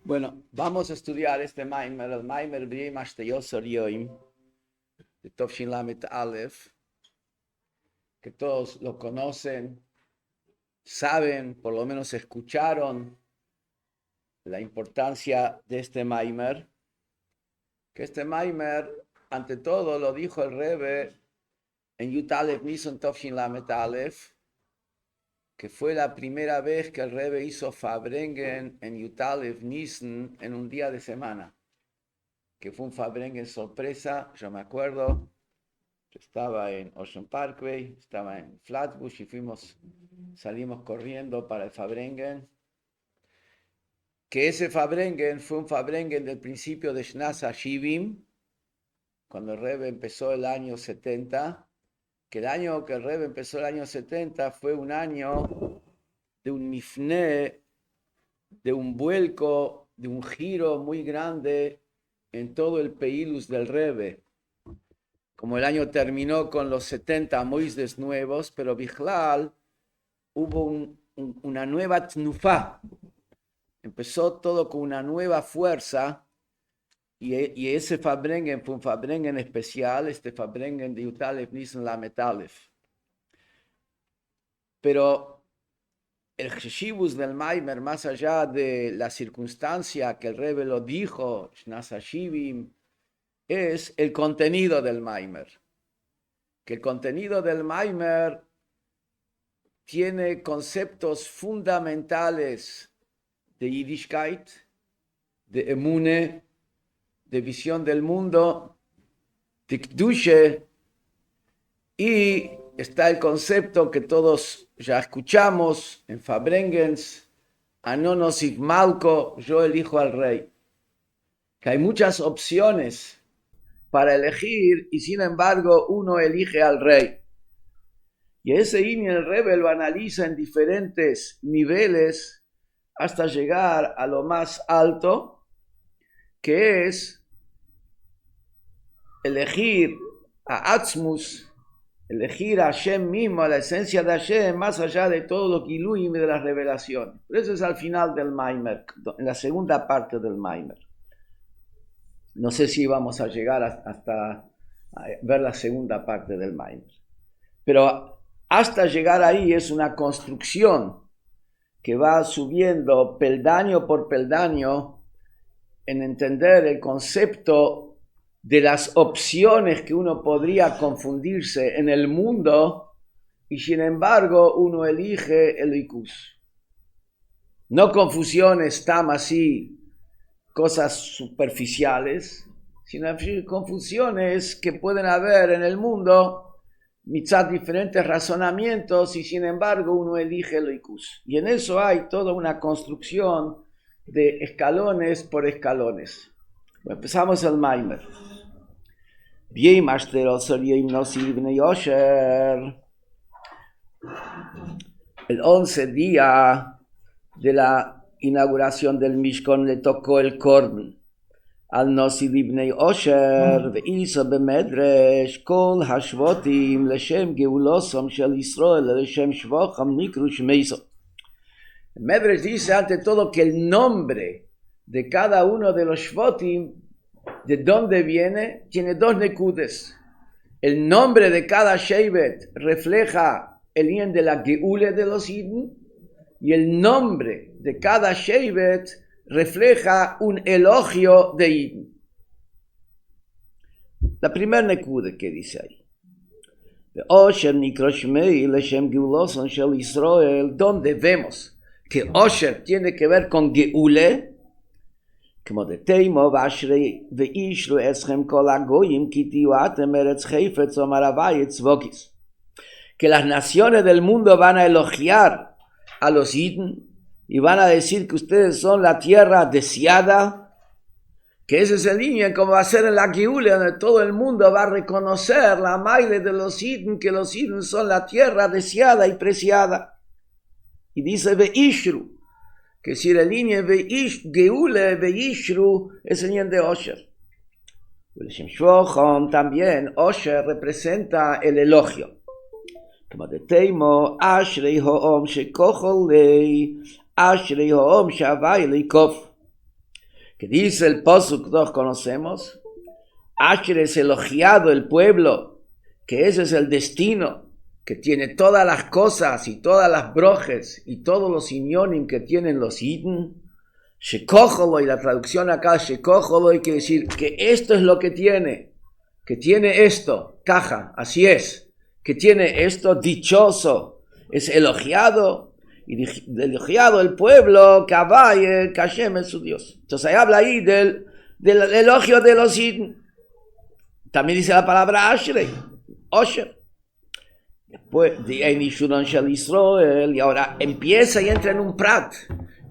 Bueno, vamos a estudiar este Maimer, el Maimer B'yei Mashteyosor Yoim, de Tovshin Lamet Aleph, que todos lo conocen, saben, por lo menos escucharon la importancia de este Maimer, que este Maimer, ante todo, lo dijo el Rebbe en Yud Aleph Nisan Tovshin Lamet Aleph, que fue la primera vez que el Rebbe hizo Farbrengen en Yud Aleph Nisan en un día de semana, que fue un Farbrengen sorpresa. Yo me acuerdo, yo estaba en Ocean Parkway, estaba en Flatbush y salimos corriendo para el Farbrengen, que ese Farbrengen fue un Farbrengen del principio de Shnas HaShivim, cuando el Rebbe empezó el año 70, que el año que el Rebbe empezó el año 70 fue un año de un mifné, de un vuelco, de un giro muy grande en todo el Peilus del Rebbe. Como el año terminó con los 70 Moisés nuevos, pero Bichlal hubo una nueva tnufá. Empezó todo con una nueva fuerza y ese Farbrengen fue un Farbrengen especial, este Farbrengen de Yud Aleph Nisan Lamet Aleph. Pero el Cheshivus del Maimer, más allá de la circunstancia que el Rebbe lo dijo, Shnas HaShivim, es el contenido del Maimer. Que el contenido del Maimer tiene conceptos fundamentales de Yiddishkeit, de Emune, de visión del mundo, de Kdushe, y está el concepto que todos ya escuchamos en Farbrengens, Anonosif Malko, yo elijo al rey. Que hay muchas opciones para elegir y sin embargo uno elige al rey. Y ese Ini el Rebbe lo analiza en diferentes niveles hasta llegar a lo más alto, que es elegir a Atzmus, elegir a Hashem mismo, a la esencia de Hashem, más allá de todo lo que iluye de las revelaciones. Pero eso es al final del Maimer, en la segunda parte del Maimer. No sé si vamos a llegar hasta a ver la segunda parte del Maimer. Pero hasta llegar ahí es una construcción que va subiendo peldaño por peldaño en entender el concepto de las opciones que uno podría confundirse en el mundo y sin embargo uno elige el Ikus. No confusiones tan así, cosas superficiales, sino confusiones que pueden haber en el mundo mitzat diferentes razonamientos y sin embargo uno elige el Ikus. Y en eso hay toda una construcción de escalones por escalones. Bueno, empezamos el Maimer. B'yei Mashteyosor Yoim Nossi Bnei Osher. El 11 día de la inauguración del Mishkan le tocó el corn al Nossi Bnei Osher ve'isa b'medresh kol hashvotim leshem geulosom shel Israel leshem shvocham nikru shmeiso. El Medrash dice ante todo que el nombre de cada uno de los shvotim, de dónde viene, tiene dos nekudes. El nombre de cada shevet refleja el ien de la geule de los Yidden y el nombre de cada shevet refleja un elogio de Yidden. La primera nekude que dice ahí. Osher nikro shmei leshem geuloson shel Israel, donde vemos que Osher tiene que ver con geule, כמו דתימו ואשרי ואישרו אסכם כל הגויים כי תהיו אתם ארץ חפץ אומר הווי צבוקיס. Que las naciones del mundo van a elogiar a los Yidden y van a decir que ustedes son la tierra deseada, que ese es el línea como va a ser en la Geule, donde todo el mundo va a reconocer la maile de los Yidden, que los Yidden son la tierra deseada y preciada. Y dice veishru, que si la línea Geule veishru es el línea de Osher. También Osher representa el elogio. כמו דתימו אשרי הኦም שכוחו לי, אשרי הኦም שהווי לי קוף. que dice el Pasuk, todos conocemos, Asher es elogiado el pueblo, que ese es el destino, que tiene todas las cosas y todas las brojes y todos los inyonim que tienen los Yidden. Shekojolo, y la traducción acá, Shekojolo, quiere decir que esto es lo que tiene esto, caja, así es, que tiene esto, dichoso, es elogiado, y elogiado el pueblo, que Hashem es su Dios. Entonces ahí habla ahí del elogio de los Yidden. También dice la palabra Ashrei, Osher. Después, y ahora empieza y entra en un prat.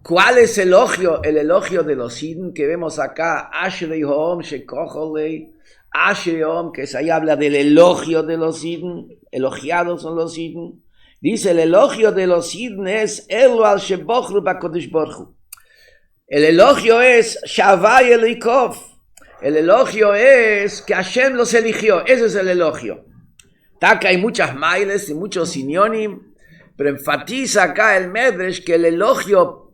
¿Cuál es el elogio de los Yidden que vemos acá? Ashrei Hom, Shekojolei, Ashrei Hom, que ahí habla del elogio de los Yidden, elogiados son los Yidden. Dice, el elogio de los Yidden es Elo al Shebochru B'Kodesh Baruch Hu. El elogio es Shavai Elikov. El elogio es que Hashem los eligió. Ese es el elogio. Acá hay muchas mailes y muchos sinónimos, pero enfatiza acá el Medrash que el elogio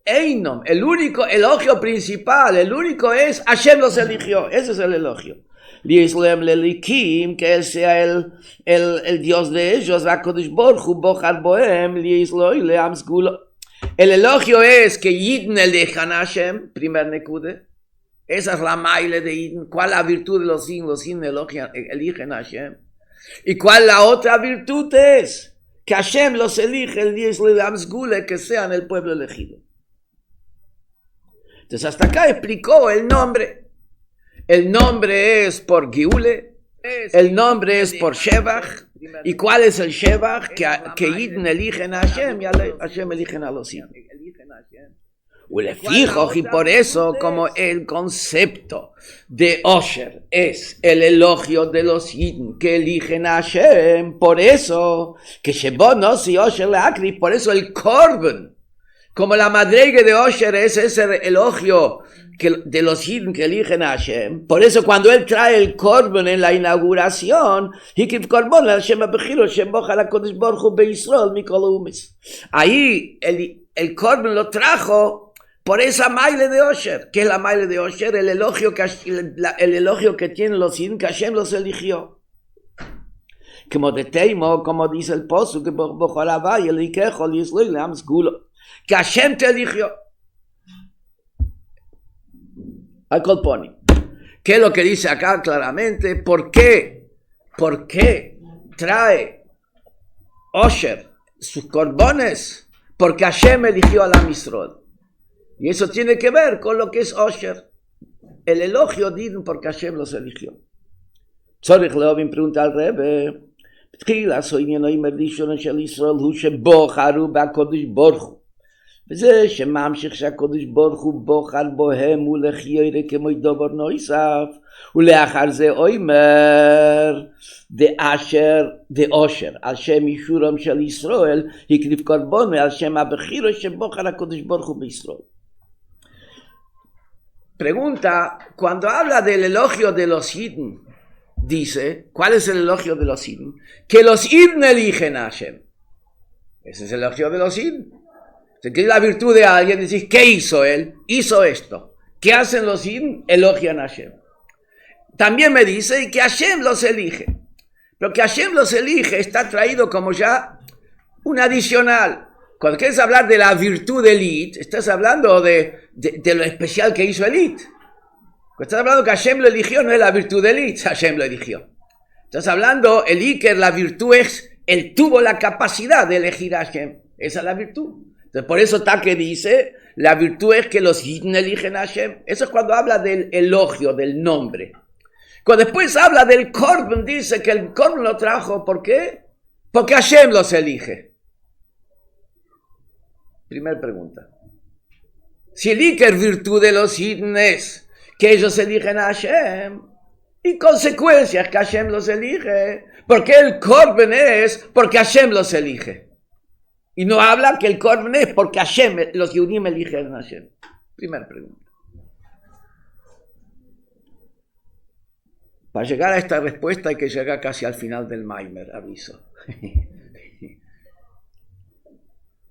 Einom, el único elogio principal, el único es Hashem los eligió. Ese es el elogio. Lislem lelikim, que él sea el Dios de ellos, HaKadosh Baruch Hu bochar bohem, lisloi leam sgulo. El elogio es que Yidden elijan a Hashem, primer nekude. Esa es la maile de Yidden. ¿Cuál es la virtud de los Yidden? Los Yidden eligen a Hashem. ¿Y cuál la otra virtud es? Que Hashem los elige el día de que sean el pueblo elegido. Entonces hasta acá explicó el nombre. El nombre es por Giule, el nombre es por Shevach. ¿Y cuál es el Shevach? Que Yidden eligen a Hashem y Hashem eligen a los Yidden. Y por eso, como el concepto de Osher es el elogio de los Yidden que eligen a Hashem, por eso que Shebonos y Osher Leakri, por eso el Korban, como la madrega de Osher es ese elogio de los Yidden que eligen a Hashem, por eso cuando él trae el Korban en la inauguración, ahí el Korban lo trajo por esa maile de Osher. ¿Qué es la maile de Osher? El elogio que tienen los Yidden, que Hashem los eligió. Como dice el Pasuk, que Hashem te eligió. Al Kolponi. ¿Qué es lo que dice acá claramente? ¿Por qué trae Osher sus corbones? Porque Hashem eligió a la Misrod. Y eso tiene que ver con lo que es Osher. El elogio Yidden porque Hashem los eligió. Tzorich Leovin pregunta al Rebbe. תחילה עניין האמר ראשון של ישראל הוא שבוחרו בקדוש ברוך הוא. וזה שממשיך שהקדוש ברוך הוא בוחר בהם ולחיירה כמו דבר נוסף. ולאחר זה אומר דאושר על שם אישורם של ישראל הקריב קורבן על שם הבחירה שבוחר הקדוש ברוך הוא בישראל. Pregunta, cuando habla del elogio de los Yidden, dice, ¿cuál es el elogio de los Yidden? Que los Yidden eligen a Hashem. Ese es el elogio de los Yidden. Si quieres la virtud de alguien, decís, ¿qué hizo él? Hizo esto. ¿Qué hacen los Yidden? Elogian a Hashem. También me dice que Hashem los elige. Pero que Hashem los elige está traído como ya un adicional. Cuando quieres hablar de la virtud de Elit, estás hablando de lo especial que hizo Elit. Cuando estás hablando que Hashem lo eligió, no es la virtud de Elit, Hashem lo eligió. Estás hablando, el Iker, la virtud es, él tuvo la capacidad de elegir a Hashem. Esa es la virtud. Entonces, por eso está que dice, la virtud es que los Yidden eligen a Hashem. Eso es cuando habla del elogio, del nombre. Cuando después habla del Korban, dice que el Korban lo trajo, ¿por qué? Porque Hashem los elige. Primera pregunta. Si el Iker virtud de los Yidden es que ellos eligen a Hashem, y consecuencia es que Hashem los elige, porque el Korban es porque Hashem los elige. Y no habla que el Korban es porque Hashem, los Yehudim eligen a Hashem. Primera pregunta. Para llegar a esta respuesta hay que llegar casi al final del Maimer, aviso.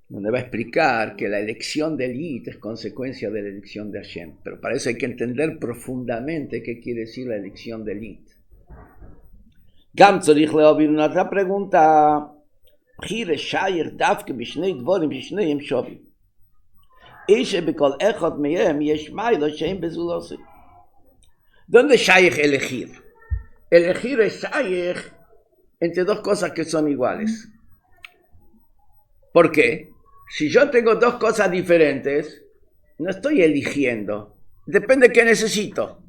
donde va a explicar que la elección del Yid es consecuencia de la elección de Hashem. Pero para eso hay que entender profundamente qué quiere decir la elección del Yid. Gam tzorich leobir una otra pregunta. Bchire shayich davke b'shnei dvorim b'shneihem shovim. Ishe b'kol echad mehem yesh maylo shein bezulosi. ¿Dónde es shayich elegir? Elegir es shayich entre dos cosas que son iguales. ¿Por qué? Si yo tengo dos cosas diferentes, no estoy eligiendo. Depende de qué necesito.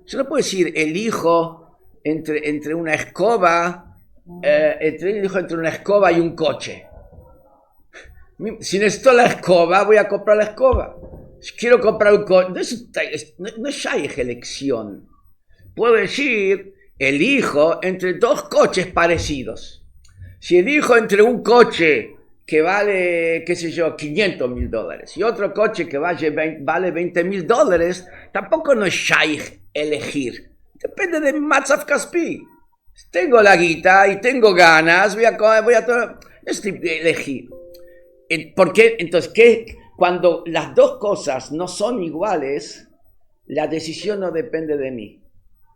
Yo no puedo decir elijo entre una escoba, entre una escoba y un coche. Si necesito la escoba, voy a comprar la escoba. Si quiero comprar un coche, no es elección. Puedo decir elijo entre dos coches parecidos. Si elijo entre un coche que vale, qué sé yo, $500,000 y otro coche que vale $20,000, tampoco no es shaykh elegir. Depende de Matzav Kaspi. Si tengo la guita y tengo ganas, voy a elegir. ¿Por qué? Entonces, cuando las dos cosas no son iguales, la decisión no depende de mí.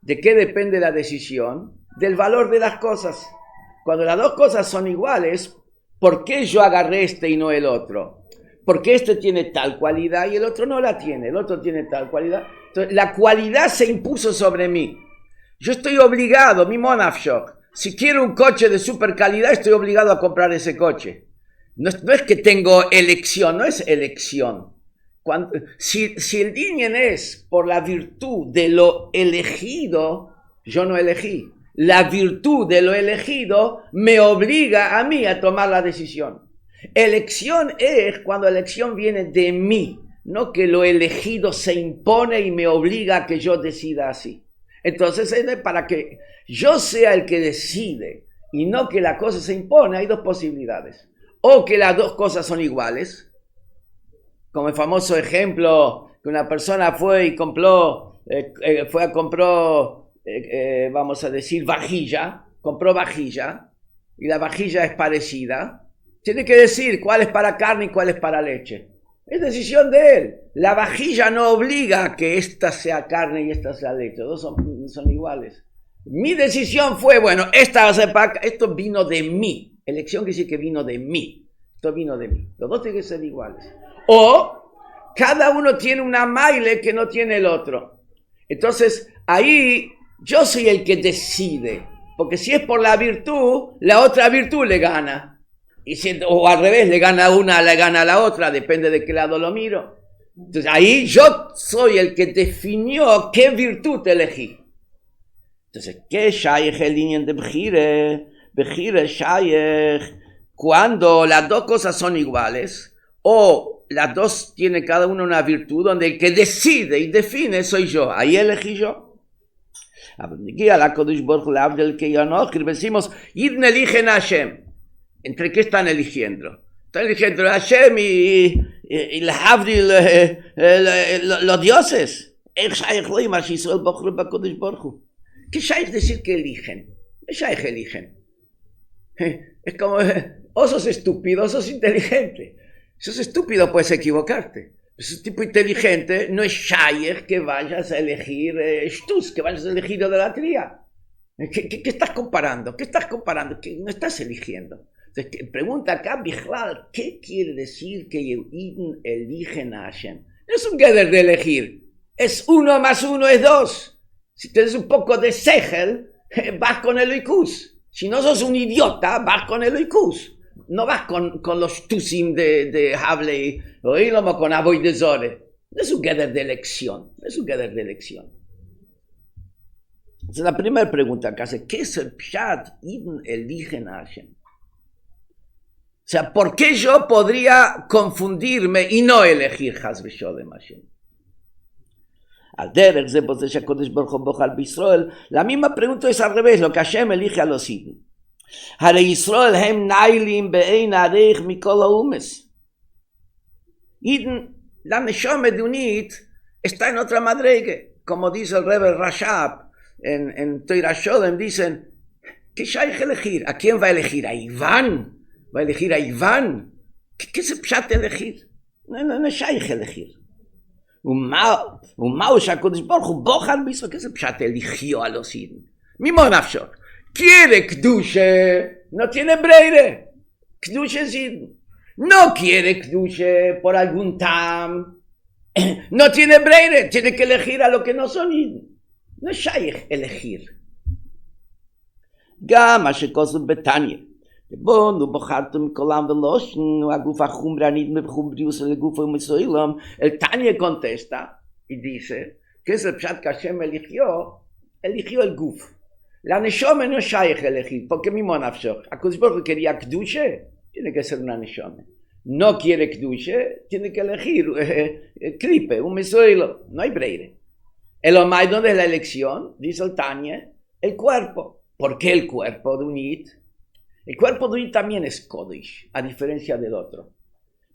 ¿De qué depende la decisión? Del valor de las cosas. Cuando las dos cosas son iguales, ¿por qué yo agarré este y no el otro? Porque este tiene tal cualidad y el otro no la tiene. El otro tiene tal cualidad. Entonces, la cualidad se impuso sobre mí. Yo estoy obligado, mi monafshok. Si quiero un coche de super calidad, estoy obligado a comprar ese coche. No es que tengo elección, no es elección. Si el dinien es por la virtud de lo elegido, yo no elegí. La virtud de lo elegido me obliga a mí a tomar la decisión. Elección es cuando la elección viene de mí, no que lo elegido se impone y me obliga a que yo decida así. Entonces, para que yo sea el que decide y no que la cosa se impone, hay dos posibilidades. O que las dos cosas son iguales, como el famoso ejemplo que una persona fue y compró, vamos a decir, vajilla, compró vajilla, y la vajilla es parecida, tiene que decir cuál es para carne y cuál es para leche. Es decisión de él. La vajilla no obliga a que esta sea carne y esta sea leche, dos son iguales. Mi decisión fue, bueno, esto vino de mí. Elección quiere decir que vino de mí. Esto vino de mí. Los dos tienen que ser iguales. O cada uno tiene una maile que no tiene el otro. Entonces, ahí yo soy el que decide. Porque si es por la virtud, la otra virtud le gana. O al revés, le gana una, le gana la otra. Depende de qué lado lo miro. Entonces, ahí yo soy el que definió qué virtud elegí. Entonces, ¿qué shaykh el linien de Bechire? Bechire shaykh cuando las dos cosas son iguales o las dos tienen cada una virtud donde el que decide y define soy yo. Ahí elegí yo. Decimos, Yidn eligen a Hashem. ¿Entre qué están eligiendo? Están eligiendo a Hashem y los dioses. ¿Qué shaykh decir que eligen? ¿Qué shaykh eligen? Es como, o sos estúpido o sos inteligente. Si sos estúpido puedes equivocarte. Si sos tipo inteligente, no es shaykh que vayas a elegir shtus, que vayas a elegir idolatría. ¿Qué estás comparando? ¿Qué estás comparando? ¿Qué no estás eligiendo? Entonces, pregunta acá, Bichlal, ¿qué quiere decir que Yidn eligen a Hashem? No es un geder de elegir. Es 1 más 1 es 2. Si tienes un poco de sechel, vas con el oikus. Si no sos un idiota, vas con el oikus. No vas con los tusim de Havley o Ilomo con Aboy de Zore. No es un geder de elección. No es un geder de elección. Entonces, la primera pregunta que hace, ¿qué es el pshat Yidn eligen a Hashem? O sea, ¿por qué yo podría confundirme y no elegir Chas v'Sholem Hashem? La misma pregunta es al revés, lo que Hashem elige a los Yidn. Hare Yisrael hem nailim be'ein arech mikol ha'umes. Yidn, la neshama de un Yid está en otra madrege, como dice el Rebbe Rashab en Torah Shodem, dicen, ¿qué shaykh elegir? ¿A quién va a elegir? ¿A Iván? ¿Va a elegir a Iván? ¿Qué se pshat elegir? No es shaykh elegir. Un Mao Shakodesh Baruch Bojan mismo, ¿qué se pshat eligió a los Yidden? Mimo Nafshok. Quiere Kdushe, no tiene breire. Kdushe es Yidden. No quiere Kdushe por algún tam. No tiene breire, tiene que elegir a lo que no son Yidden. No es shaykh elegir. גם מה שכוסף בתניא, בונו בחרתם מכולם ולושן, הגוף החומרה נדמה בחומריוס לגוף ומסוילם, el Tanya contesta y dice que es el pshat que Hashem eligió el guf. La neshome no es shaykh elegir, porque mismo nafshok. Akadosh Baruch Hu quería kdushe, tiene que ser una neshome. No quiere kdushe, tiene que elegir kripe, un mesoilo, no hay breire. El omay, ¿dónde es la elección? Dice el Tanya, el cuerpo. ¿Por qué el cuerpo de un Yid? El cuerpo de un Yid también es Kodesh, a diferencia del otro.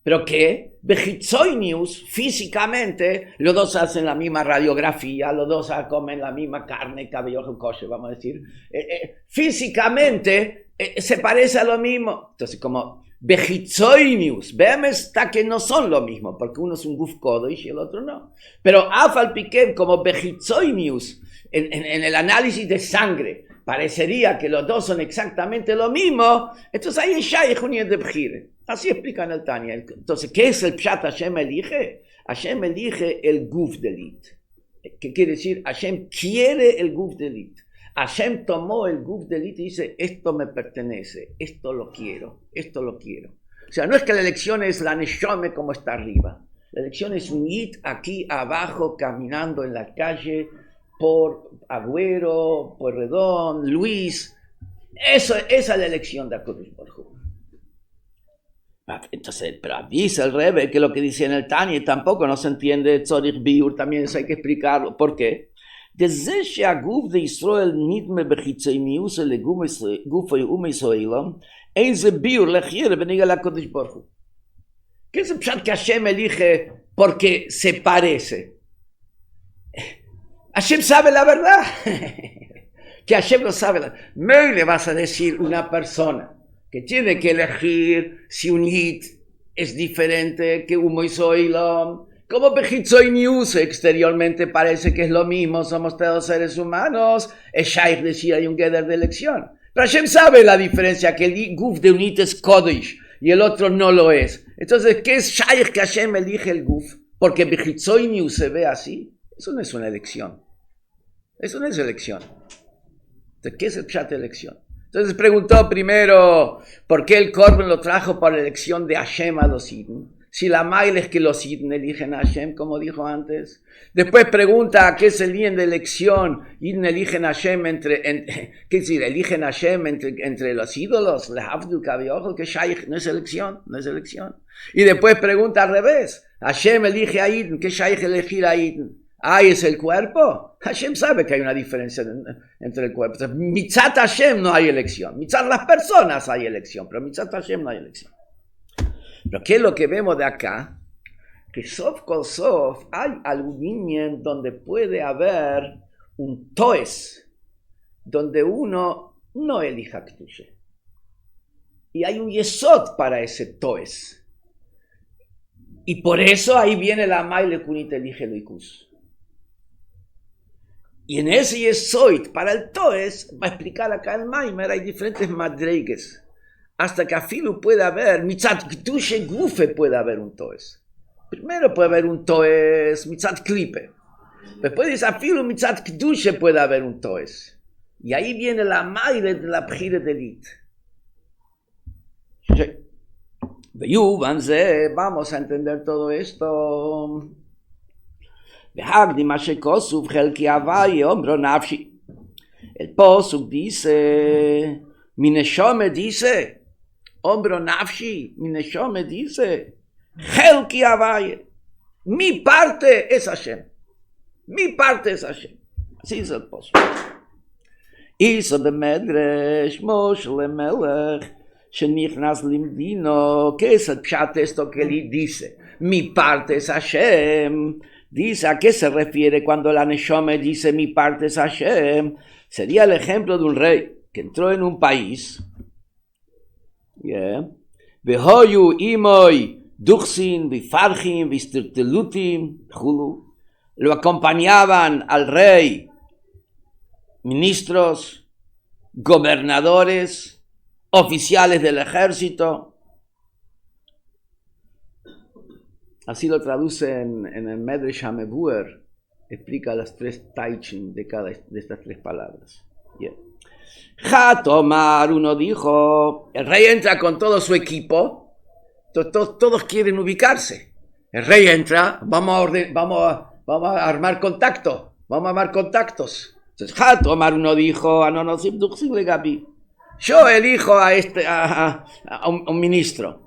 ¿Pero qué? Bechitzoinius, físicamente, los dos hacen la misma radiografía, los dos comen la misma carne, cabello, kosher, vamos a decir. Físicamente se parece a lo mismo. Entonces, como Bechitzoinius, vemos hasta que no son lo mismo, porque uno es un Guf Kodesh y el otro no. Pero Afal Piquem, como Bechitzoinius, en el análisis de sangre, parecería que los dos son exactamente lo mismo, entonces ahí es shaykh un Yid de Bechire. Así explica en el Tanya. Entonces, ¿qué es el pshat Hashem elige? Hashem elige el guf del Yid. ¿Qué quiere decir? Hashem quiere el guf del Yid. Hashem tomó el guf del Yid y dice, esto me pertenece, esto lo quiero, esto lo quiero. O sea, no es que la elección es la neshome como está arriba. La elección es un Yid aquí abajo caminando en la calle, por Agüero, por Redón, Luis. Esa es la elección de Akadosh Baruch Hu. Entonces, pero dice el Rebbe que lo que dice en el Tanya tampoco no se entiende, Tzorich Biur, también eso hay que explicarlo. ¿Por qué? Desde שהגוף de Israel נדמה בחיצוניוס לגוף ומסוילם, אין זה ביור לחיר בניגוד לקדוש ברוך הוא. ¿Qué es el pshat que Hashem elige porque se parece? Hashem sabe la verdad. Que Hashem lo sabe. Me le vas a decir una persona que tiene que elegir si un Yid es diferente que un Moisoilom. Como Bechitzoinius exteriormente parece que es lo mismo, somos todos seres humanos. Es shaykh decir hay un geder de elección. Pero Hashem sabe la diferencia, que el guf de un Yid es Kodesh y el otro no lo es. Entonces, ¿qué es shaykh que Hashem elige el guf? Porque Bechitzoinius se ve así. Eso no es una elección. Eso no es elección. Entonces, ¿qué es el pshat de elección? Entonces preguntó primero, ¿por qué el Korban lo trajo por elección de Hashem a los Yidden? Si la mail es que los Yidden eligen a Hashem, como dijo antes. Después pregunta, ¿qué es el bien de elección? Yidden eligen a Hashem ¿qué decir? Eligen a Hashem entre los ídolos, lehavdu kaviojo, que shaykh, no es elección, no es elección. Y después pregunta al revés, Hashem elige a Yidden, ¿qué shaykh elegir a Yidden? Ahí es el cuerpo. Hashem sabe que hay una diferencia entre el cuerpo. Entonces, mitzat Hashem no hay elección. Mitzat las personas hay elección, pero mitzat Hashem no hay elección. Pero ¿qué es lo que vemos de acá? Que sof kol sof hay algún inyan donde puede haber un toes, donde uno no elija Kdushe. Y hay un yesod para ese toes. Y por eso ahí viene la maile kunit elige loikus. Y en ese yesoid, para el toes, va a explicar acá el Maimer, hay diferentes madreigues. Hasta que afilu puede haber, mitzat kdushe gufe puede haber un toes. Primero puede haber un toes, mitzat klipe. Después dice afilu mitzat kdushe puede haber un toes. Y ahí viene la maire de la bjire del Yid. Vamos a entender todo esto. El posuk dice, mi neshome dice, hombro nafshi, mi neshome dice, Helki Avaye, mi parte es Hashem, mi parte es Hashem. Así es el posuk. Hizo de Medresh, Moshe Lemelech, Shenichnas Limdino, ¿qué es el pshat esto que él dice? Mi parte es Hashem. Dice, ¿a qué se refiere cuando la Neshome dice mi parte es Hashem? Sería el ejemplo de un rey que entró en un país, והויו אימוי דוכסין ופרחים וסטרטלוטים, lo acompañaban al rey, ministros, gobernadores, oficiales del ejército. Así lo traduce en el Medrash HaMevuer, explica las tres taichin de cada de estas tres palabras. Yeah. Jatomar, uno dijo, el rey entra con todo su equipo, todos quieren ubicarse. El rey entra, vamos a armar contacto, vamos a armar contactos. Entonces, Jatomar, uno dijo, yo elijo a un ministro.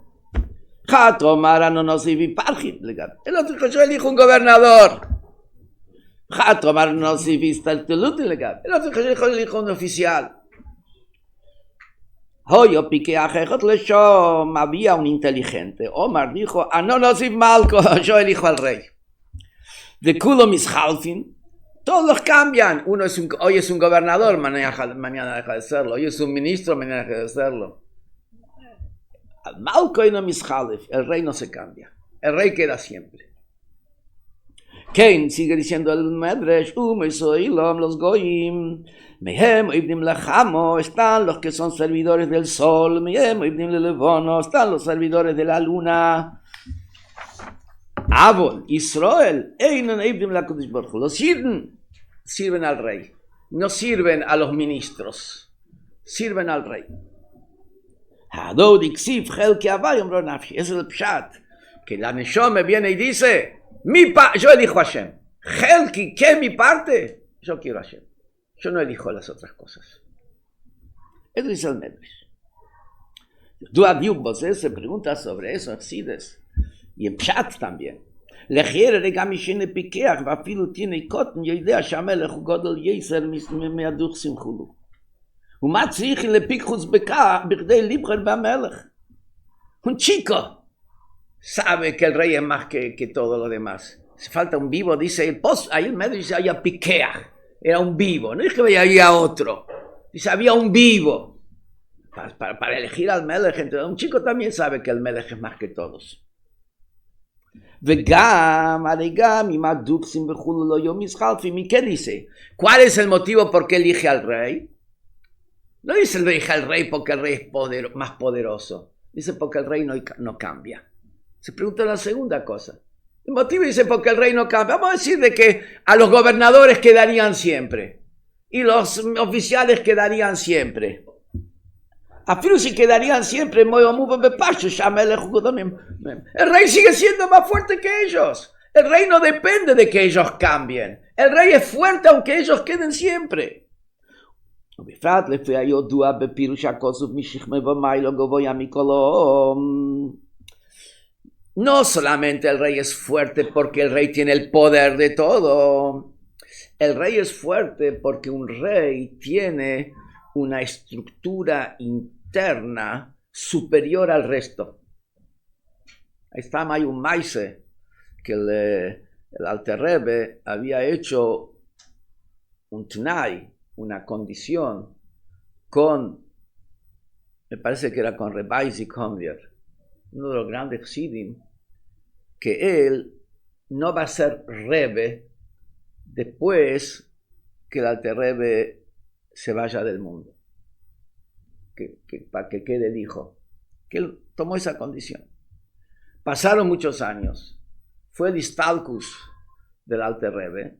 El otro dijo, yo elijo un gobernador. El otro dijo, yo elijo un oficial. Había un inteligente. Omar dijo, yo elijo al rey. De Kulo Mishalfin, todos los cambian. Hoy es un gobernador, mañana deja de serlo. Hoy es un ministro, mañana deja de serlo. El rey no se cambia. El rey queda siempre. Cain sigue diciendo el Medrash, los goyim, están los que son servidores del sol, están los servidores de la luna. Abol, Israel, los sirven al rey, no sirven a los ministros, sirven al rey. Ese es el pshat, que la Neshom me viene y dice, yo elijo a Hashem. Helki, ¿qué es mi parte? Yo quiero a Hashem. Yo no elijo las otras cosas. Eso dice el Medrash. Se pregunta sobre eso, Excides. Y en Pshat también. Legiere de Gamishine Pikeach, Vafilu tiene cotton, yo idea Shamelech, Godel Yeser, Meaduch Simchulu. Umatzrich le Pikchus Beka, Birde Librer Bamelech. Un chico sabe que el rey es más que todo lo demás. Si falta un vivo, dice, ahí el Medrash dice, había Pikeach. Era un vivo, no es que había otro. Dice, había un vivo. Para elegir al Melech, entonces, un chico también sabe que el Melech es más que todos. ¿Qué dice? ¿Cuál es el motivo por qué elige al rey? No dice elige al rey porque el rey es más poderoso. Dice porque el rey no cambia. Se pregunta la segunda cosa. El motivo dice porque el rey no cambia. Vamos a decir de que a los gobernadores quedarían siempre. Y los oficiales quedarían siempre. Afirmo si quedarían siempre. El rey sigue siendo más fuerte que ellos. El rey no depende de que ellos cambien. El rey es fuerte aunque ellos queden siempre. No solamente el rey es fuerte porque el rey tiene el poder de todo. El rey es fuerte porque un rey tiene una estructura interna superior al resto. Ahí está, hay un maise que el Alter Rebbe había hecho un tnai, una condición me parece que era con Rebbe Isaac Homler, uno de los grandes Chassidim, que él no va a ser Rebbe después que el Alter Rebbe se vaya del mundo, para que quede el hijo, que él tomó esa condición. Pasaron muchos años, fue el Istalkus del Alter Rebbe,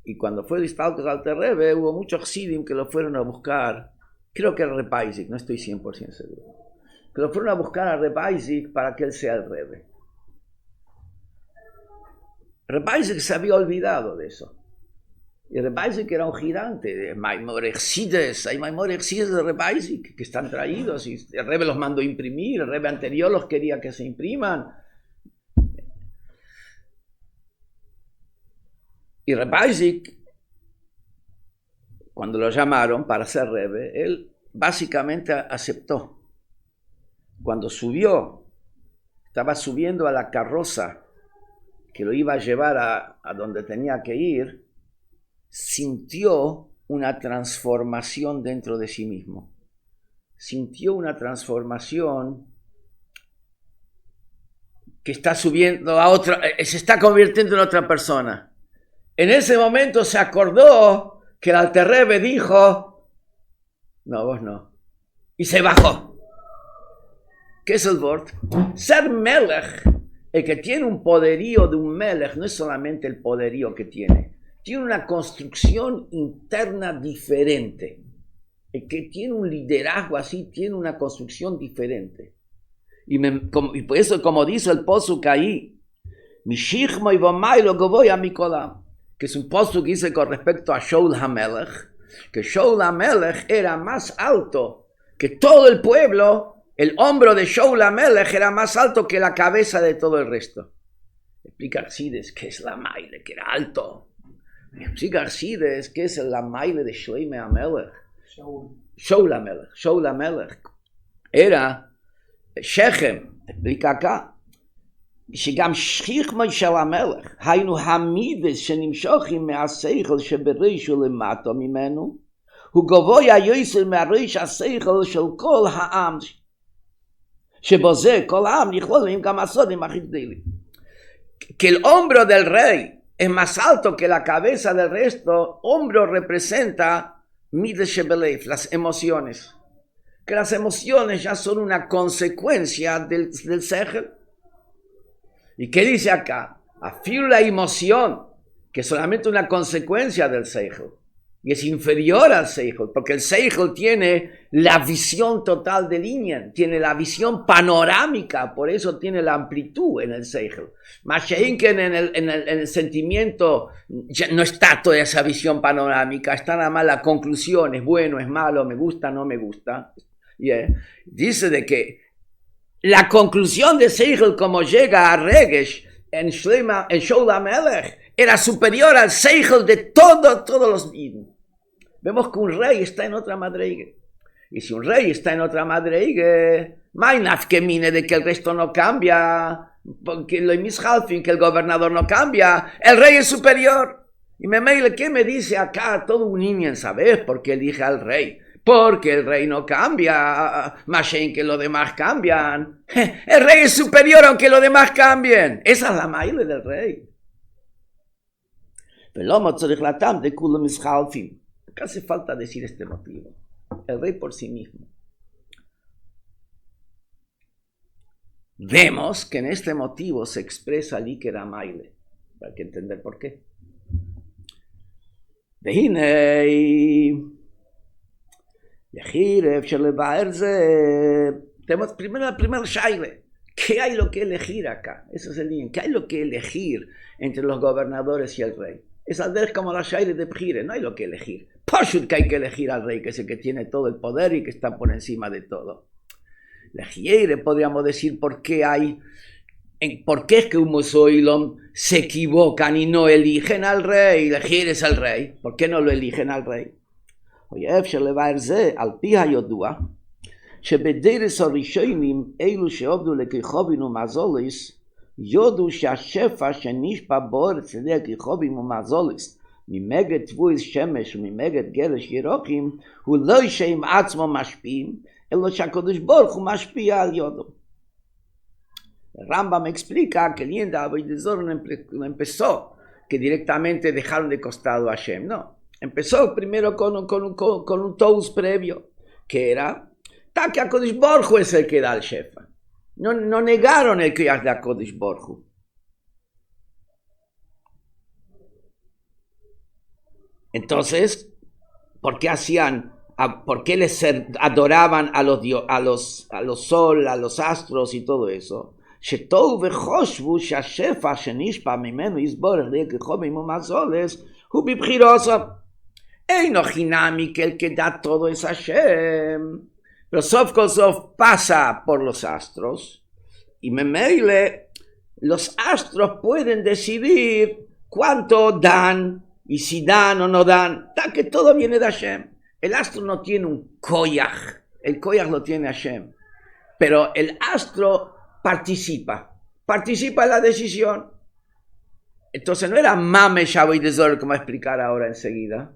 y cuando fue el Istalkus del Alter Rebbe hubo muchos Chassidim que lo fueron a buscar, creo que era Rebbe Isaac, no estoy 100% seguro, que lo fueron a buscar a Rebbe Isaac para que él sea el Rebbe. Rebbe Isaac se había olvidado de eso. Y Rebbe Isaac era un gigante de Maimor Excides. Hay Maimor Excides de Rebbe Isaac que están traídos y el Rebbe los mandó a imprimir. El Rebbe anterior los quería que se impriman. Y Rebbe Isaac, cuando lo llamaron para ser Rebbe, él básicamente aceptó. Cuando estaba subiendo a la carroza que lo iba a llevar a donde tenía que ir, sintió una transformación dentro de sí mismo. Sintió una transformación que está subiendo a otra, se está convirtiendo en otra persona. En ese momento se acordó que el Alter Rebbe dijo, no, vos no. Y se bajó. ¿Qué es el Wort? Ser Melech, el que tiene un poderío de un Melech, no es solamente el poderío que tiene una construcción interna diferente. El que tiene un liderazgo así, tiene una construcción diferente. Y por eso, como dice el posuk ahí, que es un posuk que dice con respecto a Shaul HaMelech, que Shaul HaMelech era más alto que todo el pueblo, el hombro de Shaul HaMelech era más alto que la cabeza de todo el resto. Explica Arcides que es la Maile, que era alto. Explica Arcides que es la Maile de Shloime HaMelech. Shaul HaMelech era Shechem, explica acá, שגם שכיחמי של המלך, היינו המידס שנמשכים מהשכל שבראש ולמטה ממנו, הוא גבוה יותר מהראש השכל של כל העם, שבזה כל העם נכללים גם הסודים הכי גדולים. Que el hombro del rey es más alto que la cabeza del resto, hombro representa mides shebelev, las emociones. Que las emociones ya son una consecuencia del sechel. ¿Y qué dice acá? Afirma la emoción, que es solamente una consecuencia del seichel, y es inferior al seichel, porque el seichel tiene la visión total del inyan, tiene la visión panorámica, por eso tiene la amplitud en el seichel. Más que en el sentimiento no está toda esa visión panorámica, está nada más la conclusión, es bueno, es malo, me gusta, no me gusta. Yeah. Dice de que la conclusión de Seichel, como llega a Regesh en Shaul HaMelech, era superior al Seichel de todos los niños. Vemos que un rey está en otra madreiga. Y si un rey está en otra madreiga, mainaf que mine de que el resto no cambia, porque lo mishalfin, que el gobernador no cambia, el rey es superior. Y Memeile, ¿qué me dice acá todo un niño, sabes? Porque elige al rey. Porque el rey no cambia, más en que los demás cambian. El rey es superior aunque los demás cambien. Esa es la maile del rey. Acá hace falta decir este motivo. El rey por sí mismo. Vemos que en este motivo se expresa l'ikera maile. Hay que entender por qué. Tenemos primero shaile. ¿Qué hay lo que elegir acá? Eso es el bien. ¿Qué hay lo que elegir entre los gobernadores y el rey? Es al ver como la shaile de Bjire. No hay lo que elegir. Poshut que hay que elegir al rey, que es el que tiene todo el poder y que está por encima de todo. Legiere, podríamos decir, ¿por qué es que un Mosoilom se equivocan y no eligen al rey? Legiere es al rey. ¿Por qué no lo eligen al rey? אויב שלבאר זה, על פי הידוע, שבדרס הראשונים, אלו שעובדו לכיכובים ומזולס, יודו שהשפע שנשפע בארץ לכיכובים ומזולס, ממגד תבויס שמש וממגד גרש ירוקים, הוא לא שהם עצמו משפיעים, אלא שהקדוש ברוך הוא משפיע על יודו. Rambam explica que el Avodah no empezó, que directamente dejaron de costado a Hashem, no. Empezó primero con un tous previo, que era que HaKadosh Baruj Hu es el que da el Shefa. No negaron el Kriyas de HaKadosh Baruj Hu. Entonces, ¿por qué les adoraban a los sol, a los astros y todo eso? שתוהו וחושבו שהשפע שנשפע ממנו יסבורך לכיכובים ומזולס הוא בבחירוסו. Eino Hinami, que el que da todo es Hashem. Pero Sof Kol Sof pasa por los astros. Y Memeile, los astros pueden decidir cuánto dan y si dan o no dan. Ta que todo viene de Hashem. El astro no tiene un koyach. El koyach lo tiene Hashem. Pero el astro participa en la decisión. Entonces no era Mamesh Avodah Zorah, como voy a explicar ahora enseguida.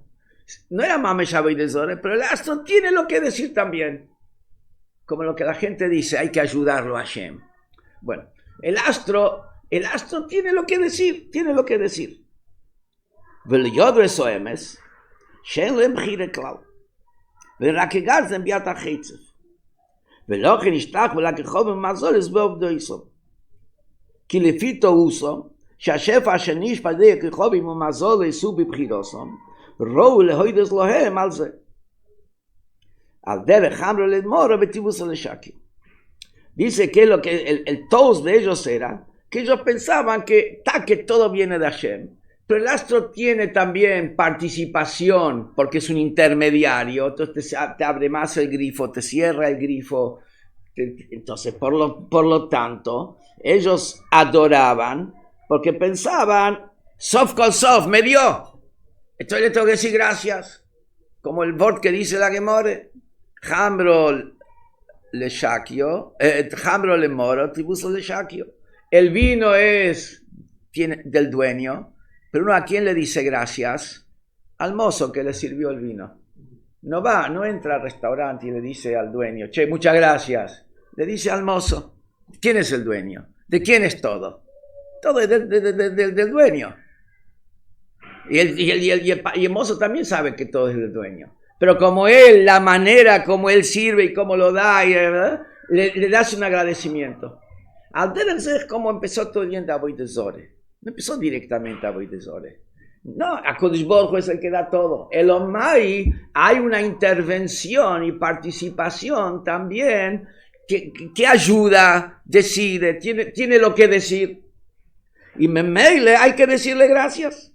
No era Mamesh Avodah Zorah, pero el astro tiene lo que decir también. Como lo que la gente dice, hay que ayudarlo a Hashem. Bueno, El astro tiene lo que decir, tiene lo que decir. וליודו סואמס, שאין להם בחירה כלל. ורק הגר זה ביאת החצף. ולא כן ישתח ולקחו במזולס בעובדו יסום. כי לפי תאוסו, שהשפע השני שפדי הכחובים ומזולס הוא בבחירוסום, ראו להוידס להם על זה. על דרך חמרו לדמורה בטיבוס לשקי. Dice que lo que el todos de ellos era que ellos pensaban que todo viene de Hashem, pero el astro tiene también participación porque es un intermediario, entonces te abre más el grifo, te cierra el grifo, entonces por lo tanto ellos adoraban porque pensaban, Sof kol sof, me dio, entonces le tengo que decir gracias, como el vort que dice la Gemore, Hamro le shakio, Hamro le moro, tribuso le shakio. El vino tiene del dueño, pero uno a quién le dice gracias, al mozo que le sirvió el vino. No entra al restaurante y le dice al dueño, che, muchas gracias. Le dice al mozo, ¿quién es el dueño? ¿De quién es todo? Todo es del dueño. Y el mozo también sabe que todo es del dueño. Pero como él, la manera como él sirve y cómo lo da, le das un agradecimiento. Al es como empezó todo el día de Avodah Zarah. No empezó directamente a Avodah Zarah. No, HaKadosh Baruj Hu es el que da todo. El Omai, hay una intervención y participación también que ayuda, decide, tiene lo que decir. Y Memeile hay que decirle gracias.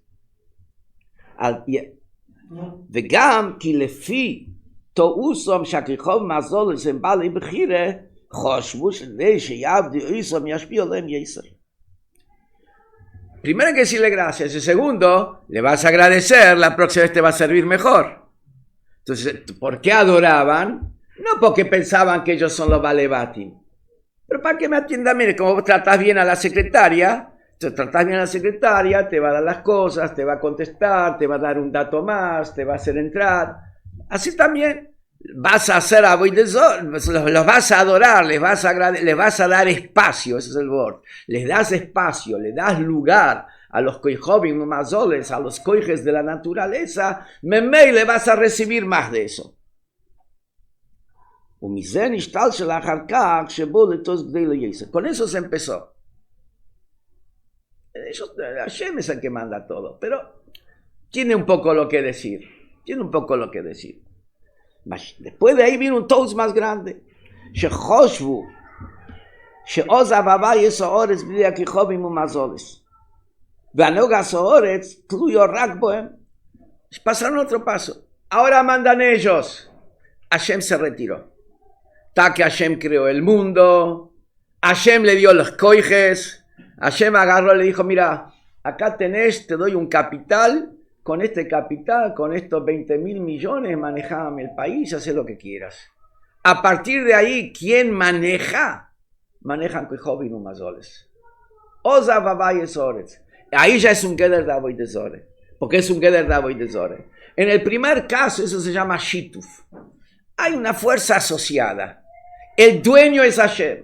וגם כי לפי תאוסום שהכיכוב מזולס הם בעלי בחירה חושבו שדי שיעבדו איסום ישפיעו עליהם יסר. Primero hay que decirle gracias y segundo, le vas a agradecer, la próxima vez te va a servir mejor. Entonces, ¿por qué adoraban? No porque pensaban que ellos son los Balebatim, pero para que me atiendan, mire, como vos tratás bien a la secretaria, te tratás bien a la secretaria, te va a dar las cosas, te va a contestar, te va a dar un dato más, te va a hacer entrar. Así también vas a hacer Avodah Zarah, los vas a adorar, les vas a dar espacio, ese es el word. Les das espacio, le das lugar a los koijobim mazoles, a los koijes de la naturaleza, memei le vas a recibir más de eso. Con eso se empezó. Hashem es el que manda todo, pero tiene un poco lo que decir. Después de ahí viene un toast más grande. Pasaron otro paso. Ahora mandan ellos. Hashem se retiró. Que Hashem creó el mundo. Hashem le dio los coijes. Hashem agarró y le dijo, mira, acá tenés, te doy un capital, con este capital, con estos 20.000 millones, manejame el país, haz lo que quieras. A partir de ahí, ¿quién maneja? Manejan Koijobim Umazoles. Oza Babayes Oretz. Ahí ya es un Geder de Avodah Zarah, porque es un Geder de Avodah Zarah. En el primer caso, eso se llama Shituf. Hay una fuerza asociada. El dueño es Hashem.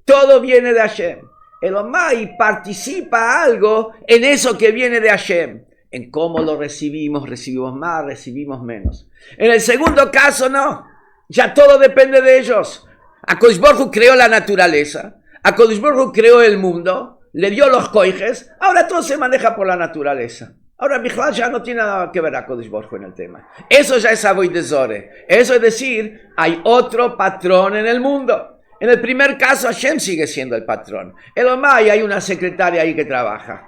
Todo viene de Hashem. El Omai participa algo en eso que viene de Hashem. En cómo lo recibimos más, recibimos menos. En el segundo caso no. Ya todo depende de ellos. HaKadosh Baruj Hu creó la naturaleza. HaKadosh Baruj Hu creó el mundo. Le dio los coijes. Ahora todo se maneja por la naturaleza. Ahora Bichlal ya no tiene nada que ver HaKadosh Baruj Hu en el tema. Eso ya es Avodah Zarah. Eso es decir, hay otro patrón en el mundo. En el primer caso, Hashem sigue siendo el patrón. El Omai, hay una secretaria ahí que trabaja.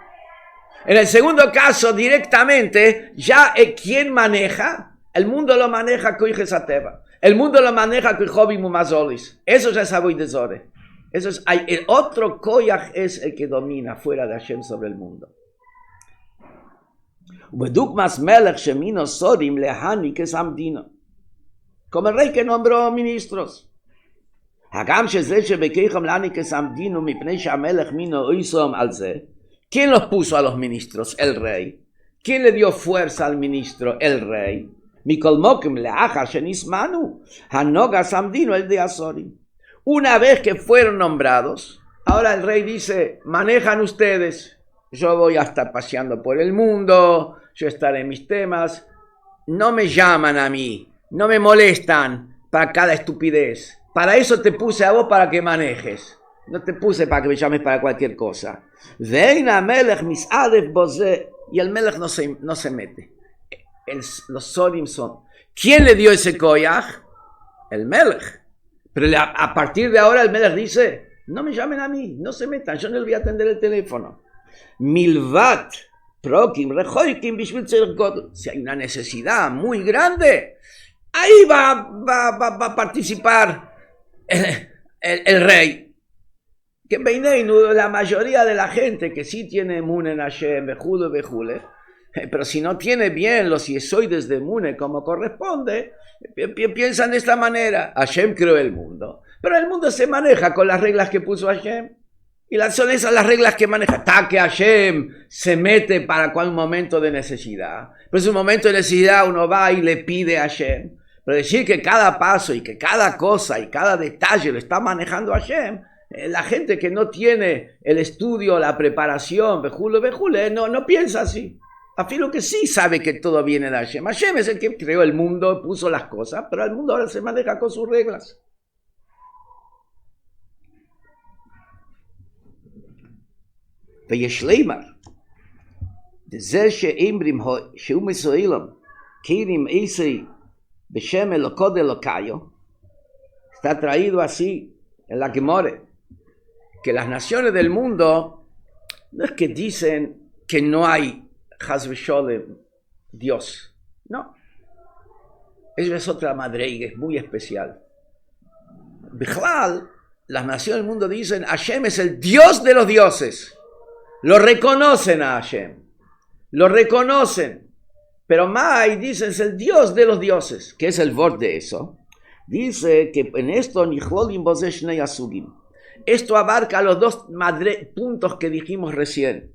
En el segundo caso, directamente, ya ¿quién maneja? El mundo lo maneja Koijes Ateva. El mundo lo maneja Koijobim Umazolis. Eso ya es Avodah Zarah. Eso es, el otro Koyach es el que domina fuera de Hashem sobre el mundo. Como el rey que nombró ministros. ¿Quién los puso a los ministros? El rey. ¿Quién le dio fuerza al ministro? El rey. Una vez que fueron nombrados, Ahora el rey dice, manejan ustedes, yo voy a estar paseando por el mundo, yo estaré en mis temas, no me llaman a mí, no me molestan para cada estupidez. Para eso te puse a vos para que manejes. No te puse para que me llames para cualquier cosa. Y el melech no se mete. Los sorim son. ¿Quién le dio ese koyach? El melech. Pero a partir de ahora el melech dice, no me llamen a mí, no se metan, yo no les voy a atender el teléfono. Milvat, prokim, rejoikim, bishvil tzedek godel. Si hay una necesidad muy grande, ahí va a participar el rey. Que Beineinu, la mayoría de la gente que sí tiene Emune en Hashem, Bejule, pero si no tiene bien los yesoides de Emune como corresponde, piensan de esta manera. Hashem creó el mundo, pero el mundo se maneja con las reglas que puso Hashem. Y son esas las reglas que maneja. Está que Hashem se mete para un momento de necesidad. Pero en un momento de necesidad uno va y le pide a Hashem. Pero decir que cada paso y que cada cosa y cada detalle lo está manejando Hashem, la gente que no tiene el estudio, la preparación, Bejule, no piensa así. Afilo que sí sabe que todo viene de Hashem. Hashem es el que creó el mundo, puso las cosas, pero el mundo ahora se maneja con sus reglas. ויש לימר, זה שאמרים שהוא מסוילם, קירים איסי בשם אלוקות אלוקיו, está traído así en la Gemore, que las naciones del mundo no es que dicen que no hay Chas v'Sholem, Dios, no. Eso es otra madreiga, es muy especial. Bichlal, las naciones del mundo dicen Hashem es el Dios de los dioses. Lo reconocen a Hashem, lo reconocen, pero Mai dicen es el Dios de los dioses. ¿Qué es el vort de eso? Dice que en esto esto abarca los dos puntos que dijimos recién.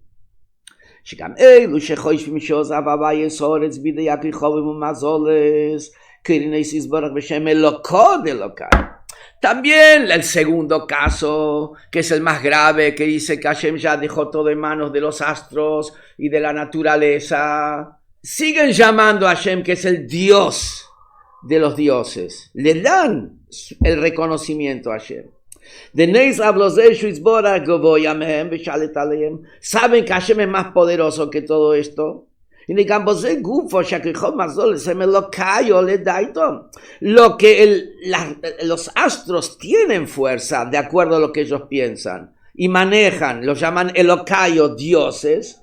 También el segundo caso, que es el más grave, que dice que Hashem ya dejó todo en manos de los astros y de la naturaleza. Siguen llamando a Hashem que es el Dios de los dioses. Le dan el reconocimiento a Hashem. Saben que Hashem es más poderoso que todo esto. Lo que los astros tienen fuerza de acuerdo a lo que ellos piensan y manejan, los llaman Elokayo, dioses.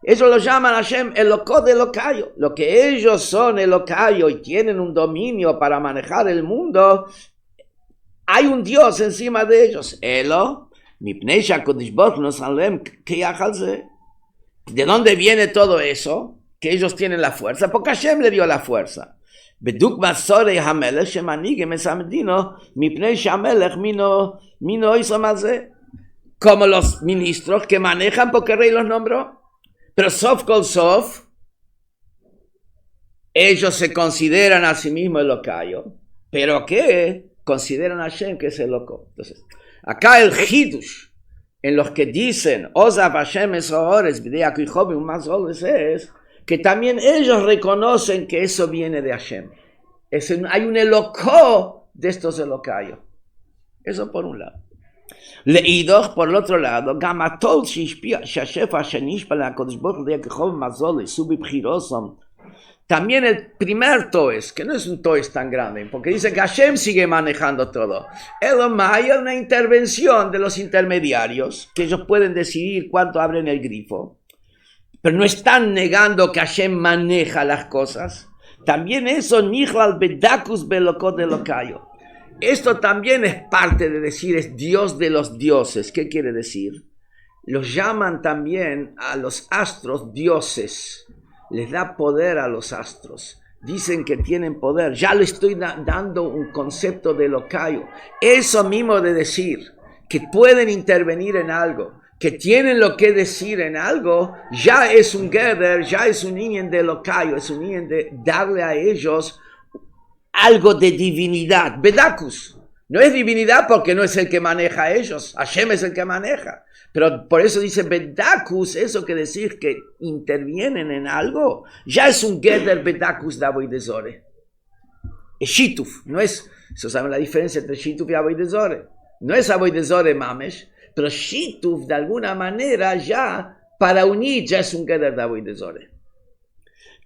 Ellos lo llaman Hashem Elokot Elokayo. Lo que ellos son Elokayo y tienen un dominio para manejar el mundo, hay un Dios encima de ellos. Elo. ¿De dónde viene todo eso? Que ellos tienen la fuerza, porque Hashem le dio la fuerza. Como los ministros que manejan porque el rey los nombró. Pero Sof Kol Sof, ellos se consideran a sí mismos el locayo, pero que consideran a Hashem que es el loco. Entonces, acá el Hidush, en los que dicen, Ozav Hashem Esohores, es que también ellos reconocen que eso viene de Hashem. Hay un elocó de estos elocayos. Eso por un lado. Leídos, por el otro lado, Gamatol Shashefa Shanishpa la Kodesh Baruch Hu Kehov Mazol Subi Bchirosom. También el primer Toes, que no es un Toes tan grande, porque dice que Hashem sigue manejando todo. Hay una intervención de los intermediarios, que ellos pueden decidir cuánto abren el grifo, pero no están negando que Hashem maneja las cosas. También eso, Nichlal Bedakus Belokot Elokayo. Esto también es parte de decir es Dios de los dioses. ¿Qué quiere decir? Los llaman también a los astros dioses. Les da poder a los astros. Dicen que tienen poder. Ya le estoy dando un concepto de locayo. Eso mismo de decir que pueden intervenir en algo, que tienen lo que decir en algo, ya es un geder, ya es un niño de locayo, es un niño de darle a ellos algo de divinidad, Bedakus. No es divinidad porque no es el que maneja a ellos, Hashem es el que maneja. Pero por eso dice Bedakus, eso que decir que intervienen en algo, ya es un Geder Bedakus de Avodah Zorah. Es Shituf, no es, eso saben la diferencia entre Shituf y Avodah Zorah. No es Avodah Zorah Mamesh, pero Shituf de alguna manera ya, para unir, ya es un Geder de Avodah Zorah.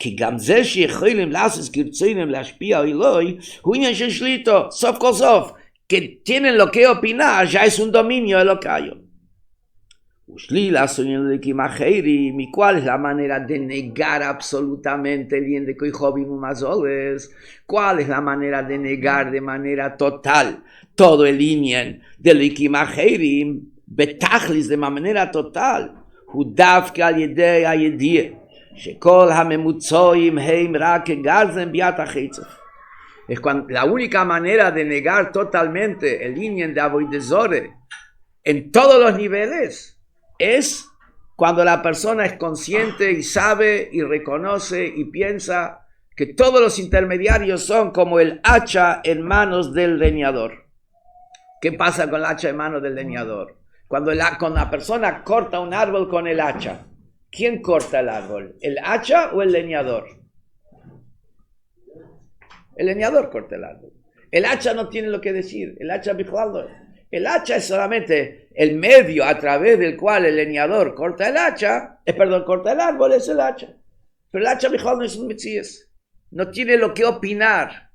כי גם זה שיכולים לעשות כרצונם להשפיע אלוהי, הוא עניין של שליטה, סוף כל סוף, que tienen lo que opinar, ya es un dominio elocayo. Ushlilah soñando de Kimacheri, mi cuál es la manera de negar absolutamente el bien de Koijobim Umazoles, cuál es la manera de negar de manera total todo el inyan de lo Kimacheri, betachlis de manera total, Hudavka al yedei ayedie. שכל הממוצעים הם רק גרזן ביאת החיצוף. Es cuando la única manera de negar totalmente el inyan de Avodah Zorah en todos los niveles es cuando la persona es consciente y sabe y reconoce y piensa que todos los intermediarios son como el hacha en manos del leñador. ¿Qué pasa con el hacha en manos del leñador? Cuando la persona corta un árbol con el hacha, ¿quién corta el árbol? ¿El hacha o el leñador? El leñador corta el árbol. El hacha no tiene lo que decir. El hacha El hacha es solamente el medio a través del cual el leñador corta el corta el árbol, es el hacha. Pero el hacha no es un metzies. No tiene lo que opinar.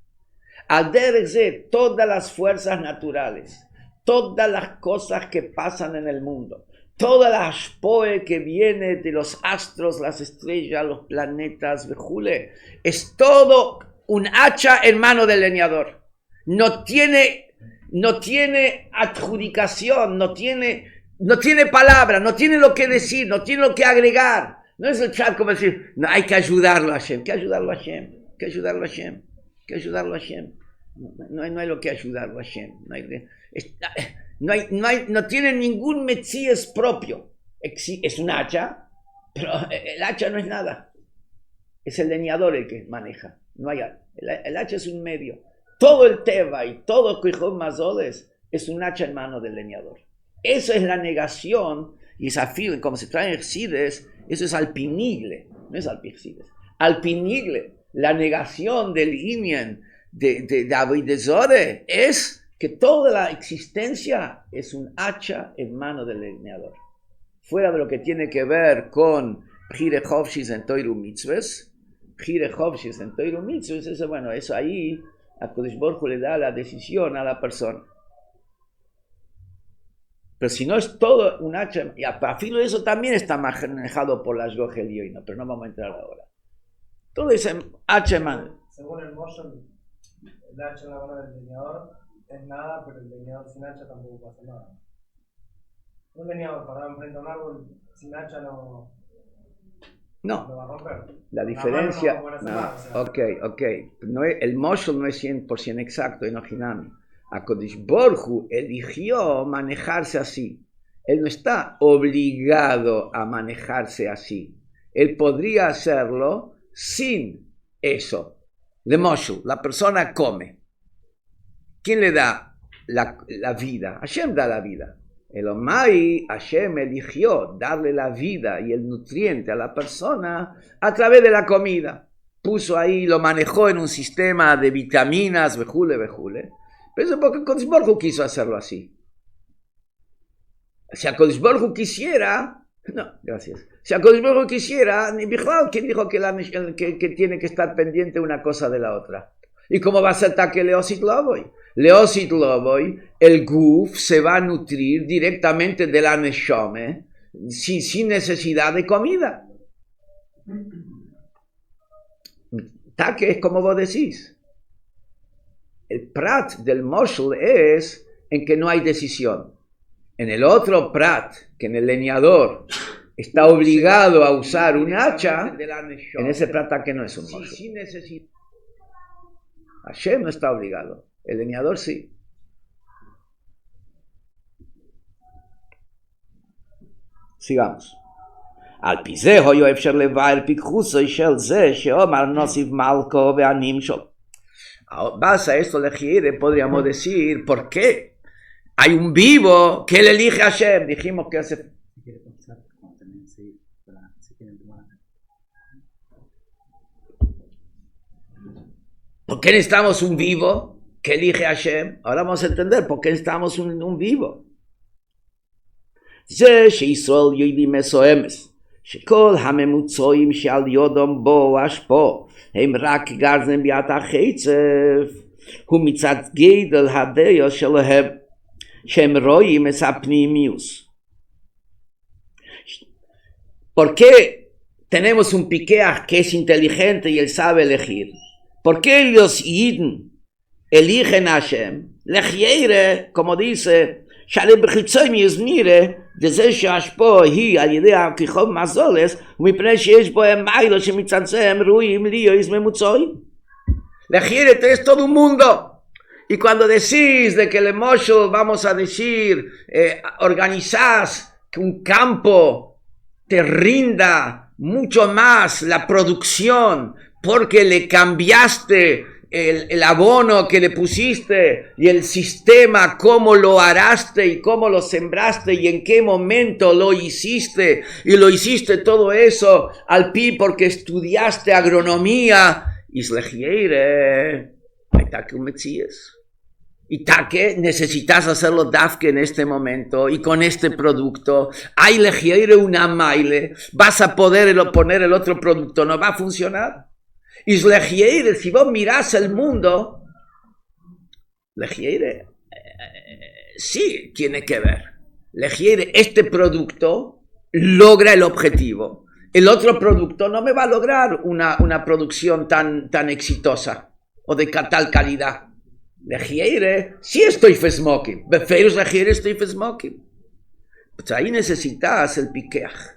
Al derech todas las fuerzas naturales, todas las cosas que pasan en el mundo, toda la ashpoe que viene de los astros, las estrellas, los planetas, vejule, es todo un hacha en mano del leñador. No tiene adjudicación, no tiene palabra, no tiene lo que decir, no tiene lo que agregar. No es el chat como decir, no, hay que ayudarlo a Hashem, No hay lo que ayudarlo a Hashem. No tiene ningún metzies propio. Es un hacha, pero el hacha no es nada. Es el leñador el que maneja. No hay, el hacha es un medio. Todo el teba y todo Koijobim Mazoles es un hacha en mano del leñador. Eso es la negación, y es afil, como se traen Excides, eso es alpinigle, no es alpixides. Alpinigle, la negación del inyan de Avodah Zorah es que toda la existencia es un hacha en mano del leñador. Fuera de lo que tiene que ver con Bchire Chovshis en Toiru Mitzvahs, eso, bueno, eso ahí a Kodesh Baruj Hu le da la decisión a la persona. Pero si no es todo un hacha, y a filo de eso también está manejado por las Gogelioino, pero no vamos a entrar ahora. Todo ese hacha en mano. Según el Moshel, el hacha en la mano del leñador es nada, pero el leñador sin hacha tampoco pasa nada. Un leñador parado enfrente a un árbol sin hacha no va a romper. La diferencia. Nada, Ok. No es, el Moshel no es 100% exacto, Enohinami. HaKadosh Baruj Hu eligió manejarse así. Él no está obligado a manejarse así. Él podría hacerlo sin eso. De Moshel, la persona come. ¿Quién le da la vida? Hashem da la vida. El Omai, Hashem eligió darle la vida y el nutriente a la persona a través de la comida. Puso ahí, lo manejó en un sistema de vitaminas, vejule. Pero eso porque Kodesh Baruj Hu quiso hacerlo así. Si a Kodesh Baruj Hu quisiera, no, gracias. Si a Kodesh Baruj Hu quisiera, ni Bijal, ¿quién dijo que tiene que estar pendiente una cosa de la otra? ¿Y cómo va a ser que Leosit Loboy? Leosit Loboy, el Guf se va a nutrir directamente de la Neshome sin necesidad de comida. Taque es como vos decís. El prat del Moshel es en que no hay decisión. En el otro prat, que en el leñador está obligado a usar un hacha, en ese prat que no es un Moshel. Hashem no está obligado, el leñador sí. Sigamos. על פי זה היה אפשר לבאר פיקחוסו של זה שאומר נוסיף מלכו והנמשל. Base a esto, podríamos decir, ¿por qué? Hay un vivo que él elige a Hashem. Dijimos que hace... ¿Por qué necesitamos un vivo que elige a Hashem? Ahora vamos a entender por qué necesitamos un vivo. זה שישראל יודעים מסוימס, שכל הממוצעים שעל יודם בו השפו, הם רק גרזן ביאת החצף, ומצד גדל הדעה שלהם, שהם רואים את הפנימיוס. ¿Por qué tenemos un piqueaj que es inteligente y él sabe elegir? ¿Por qué los Yidden eligen a Hashem? Lechiere, como dice, שעלי בחיצוי מיוזמירה, דזה שהשפוע היא על ידי הכיחוב מזולס, ומפני שיש בו מיילו שמצד זה הם ראויים להיות ממוצעים. Lechiere, es todo un mundo. Y cuando decís de que el emotion, vamos a decir, organizás que un campo te rinda mucho más la producción porque le cambiaste el abono que le pusiste y el sistema, cómo lo araste y cómo lo sembraste y en qué momento lo hiciste, y lo hiciste todo eso al pi porque estudiaste agronomía, y taque necesitas hacerlo dafke en este momento y con este producto. Hay legiere una maile, vas a poder poner el otro producto, no va a funcionar. Y legiere, si vos mirás el mundo, legiere, sí tiene que ver. Legiere, este producto logra el objetivo. El otro producto no me va a lograr una producción tan exitosa o de tal calidad. Legiere, sí estoy fesmokim. Befeiros legiere estoy fesmokim. Pues ahí necesitas el piqueaj.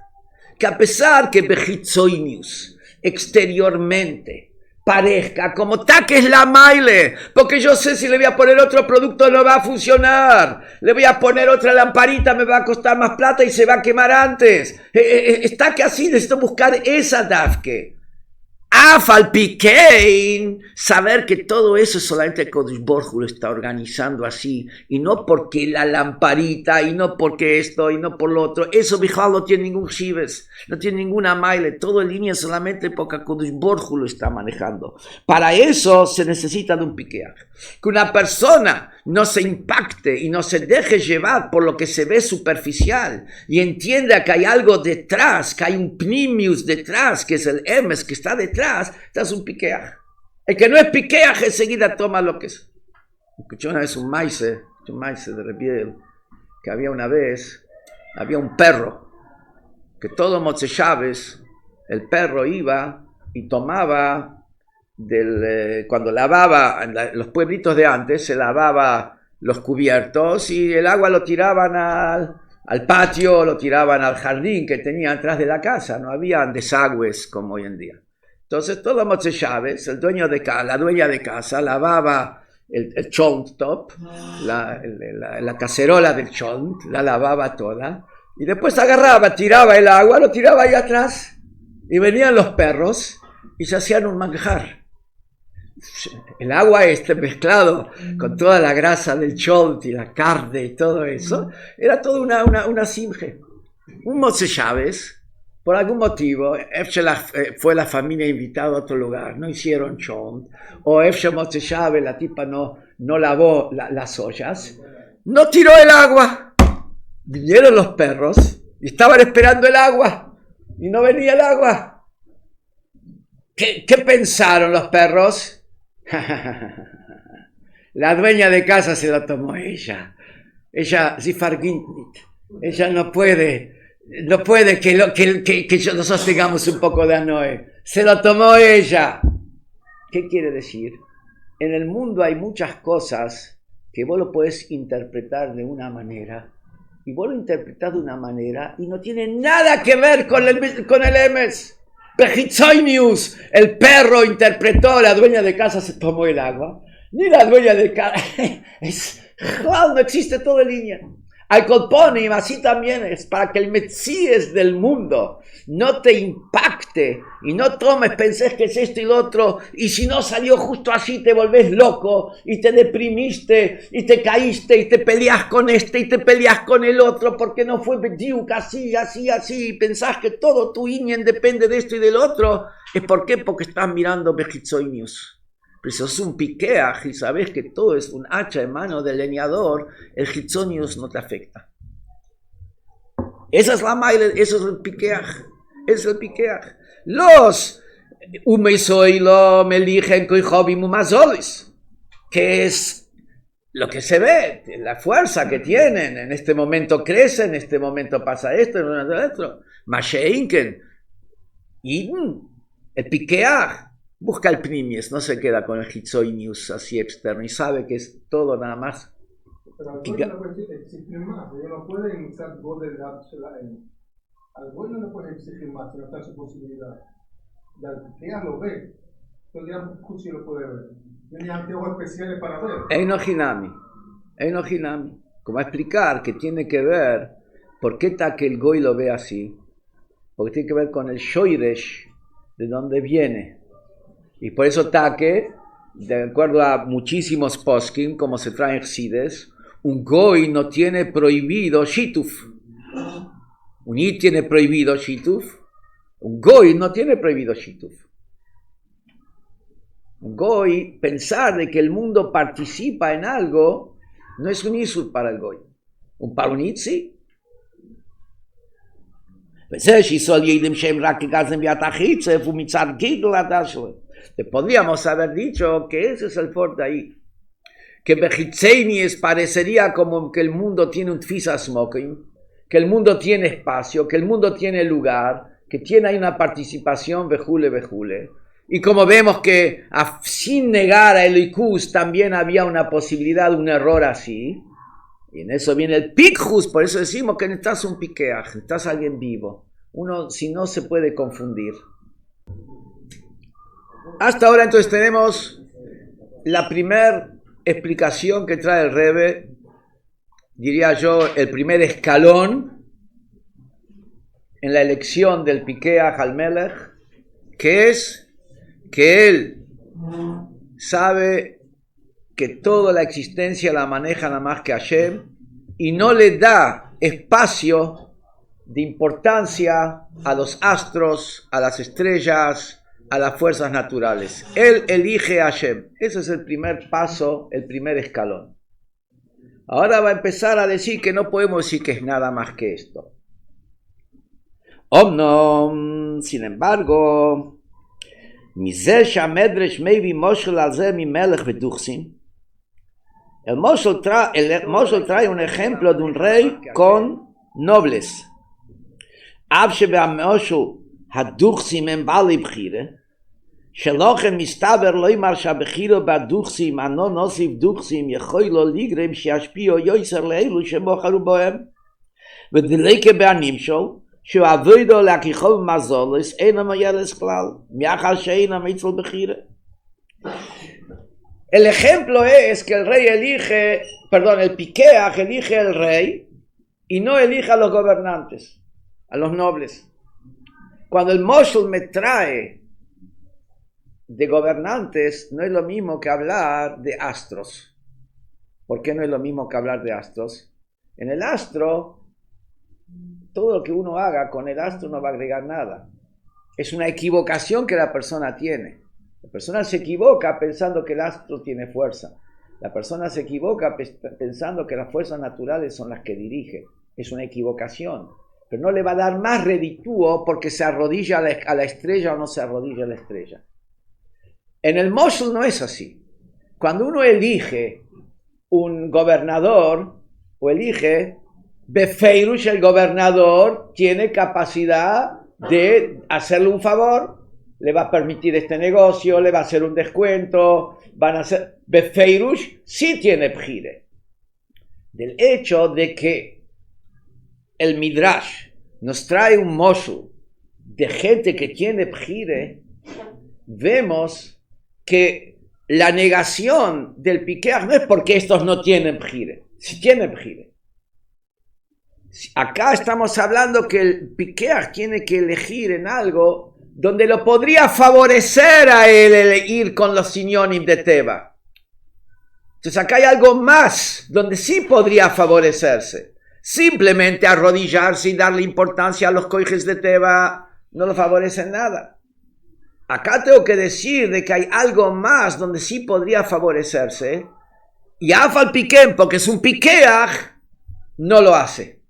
Que a pesar que bejitzoinius exteriormente parezca como taque es la maile, porque yo sé si le voy a poner otro producto no va a funcionar, le voy a poner otra lamparita, me va a costar más plata y se va a quemar antes. Está que así necesito buscar esa dafke. Afalpiquein, saber que todo eso solamente Kodesh Baruj Hu lo está organizando así, y no porque la lamparita, y no porque esto, y no por lo otro. Eso Bijal no tiene ningún shives, no tiene ninguna maile, todo en línea solamente porque Kodesh Baruj Hu lo está manejando. Para eso se necesita de un piqueaj. Que una persona no se impacte y no se deje llevar por lo que se ve superficial y entienda que hay algo detrás, que hay un pnimius detrás, que es el emes que está detrás, es un piqueaj. El que no es piqueaj enseguida toma lo que es. Escuché una vez un maíz de Rebiel, que había un perro, que todo Motzei Shabbos, el perro iba y tomaba cuando lavaba, en los pueblitos de antes, se lavaba los cubiertos y el agua lo tiraban al patio, lo tiraban al jardín que tenían atrás de la casa, no habían desagües como hoy en día. Entonces todo Motzei Shabbos, la dueña de casa lavaba el chont top, la cacerola del chont, la lavaba toda, y después agarraba, tiraba el agua, lo tiraba ahí atrás, y venían los perros y se hacían un manjar. El agua mezclado con toda la grasa del chont y la carne y todo eso, era todo una simje. Un Motzei Shabbos, por algún motivo, fue la familia invitada a otro lugar, no hicieron chont, o Motzei Shabbos, la tipa no lavó las ollas, no tiró el agua. Vinieron los perros y estaban esperando el agua y no venía el agua. ¿Qué pensaron los perros? La dueña de casa se lo tomó ella. Ella no puede que nosotros tengamos un poco de anoe. Se lo tomó ella. ¿Qué quiere decir? En el mundo hay muchas cosas que vos lo puedes interpretar de una manera, y vos lo interpretás de una manera y no tiene nada que ver con el emes. Pejitzoinius, el perro interpretó, la dueña de casa se tomó el agua, ni la dueña de casa, no existe todo en línea. Al colponim, así también es para que el Metzies del mundo no te impacte y no tomes, pensés que es esto y lo otro, y si no salió justo así te volvés loco y te deprimiste y te caíste y te peleás con este y te peleás con el otro porque no fue bediuk así, y pensás que todo tu inyen depende de esto y del otro. ¿Es por qué? Porque estás mirando Bechitzonius. Pero si sos un piqueaj y sabes que todo es un hacha en mano del leñador, el Hitzonius no te afecta. Esa es la maile, eso es el piqueaj. Es el piqueaj. Los Umeisoilo me eligen Koihovim Umazolis, que es lo que se ve, la fuerza que tienen. En este momento crece, en este momento pasa esto, en este momento otro. Masheinken. Y el piqueaj busca el primies, no se queda con el Hitzoinius así externo y sabe que es todo nada más. Pero al Goy no le puede exigir más, ellos no pueden usar gol de al Goy no le puede exigir más, si no está en su posibilidad. Y al que ella lo ve, entonces ya Cuchi lo puede ver. Tiene anteojos especiales para ver. Einohinami. Como explicar que tiene que ver por qué está que el Goy lo ve así, porque tiene que ver con el Shoiresh, de dónde viene. Y por eso Take, de acuerdo a muchísimos poskim, como se trae en Chsides, un Goy no tiene prohibido Shituf. Un Yid tiene prohibido Shituf. Un Goy no tiene prohibido Shituf. Un Goy, pensar de que el mundo participa en algo, no es un Isur para el Goy. Para un Yid sí. Podríamos haber dicho que ese es el fuerte ahí, que Bechitzenies parecería como que el mundo tiene un tfisa smoking, que el mundo tiene espacio, que el mundo tiene lugar, que tiene ahí una participación vejule, y como vemos que sin negar a Eloikus también había una posibilidad de un error así, y en eso viene el pikhus. Por eso decimos que necesitas un piqueaj, necesitas alguien vivo. Uno, si no, se puede confundir. Hasta ahora entonces tenemos la primera explicación que trae el Rebbe, diría yo, el primer escalón en la elección del piqueaj al Melech, que es que él sabe que toda la existencia la maneja nada más que Hashem y no le da espacio de importancia a los astros, a las estrellas, a las fuerzas naturales. Él elige a Hashem. Ese es el primer paso, el primer escalón. Ahora va a empezar a decir que no podemos decir que es nada más que esto. Omnom, sin embargo, el Moshel trae un ejemplo de un rey con nobles. הדוכסים הם בעלי בחירה, שלוכם מסתבר לא אמר שהבחירה בדוכסים, אנו נוסיף דוכסים, יכול לו לגרם שישפיעו יויסר לאלו שבוחרו בהם, ודליקה בהנמשל, שהוא עבודו להכיחו במזולס, אינו מיילס כלל, מאחר שאינו מצל בחירה. El ejemplo es que el rey elige, el piqueaj elige el rey y no elige a los gobernantes, a los nobles. Cuando el Moshel me trae de gobernantes, no es lo mismo que hablar de astros. ¿Por qué no es lo mismo que hablar de astros? En el astro, todo lo que uno haga con el astro no va a agregar nada. Es una equivocación que la persona tiene. La persona se equivoca pensando que el astro tiene fuerza. La persona se equivoca pensando que las fuerzas naturales son las que dirige. Es una equivocación. Pero no le va a dar más reditúo porque se arrodilla a la estrella o no se arrodilla a la estrella. En el Moshel no es así. Cuando uno elige un gobernador o elige, Befeirush, el gobernador tiene capacidad de hacerle un favor, le va a permitir este negocio, le va a hacer un descuento, van a hacer... Befeirush sí tiene bjire. Del hecho de que el Midrash nos trae un Moshel de gente que tiene bjire, vemos que la negación del piqueaj no es porque estos no tienen bjire, si tienen bjire. Acá estamos hablando que el Pikeach tiene que elegir en algo donde lo podría favorecer a él el ir con los Sinyonim de Teba. Entonces acá hay algo más donde sí podría favorecerse. Simplemente arrodillarse y darle importancia a los coijes de Teba no lo favorece en nada. Acá tengo que decir de que hay algo más donde sí podría favorecerse. Y Afal Piquem, porque es un Pikeach, no lo hace.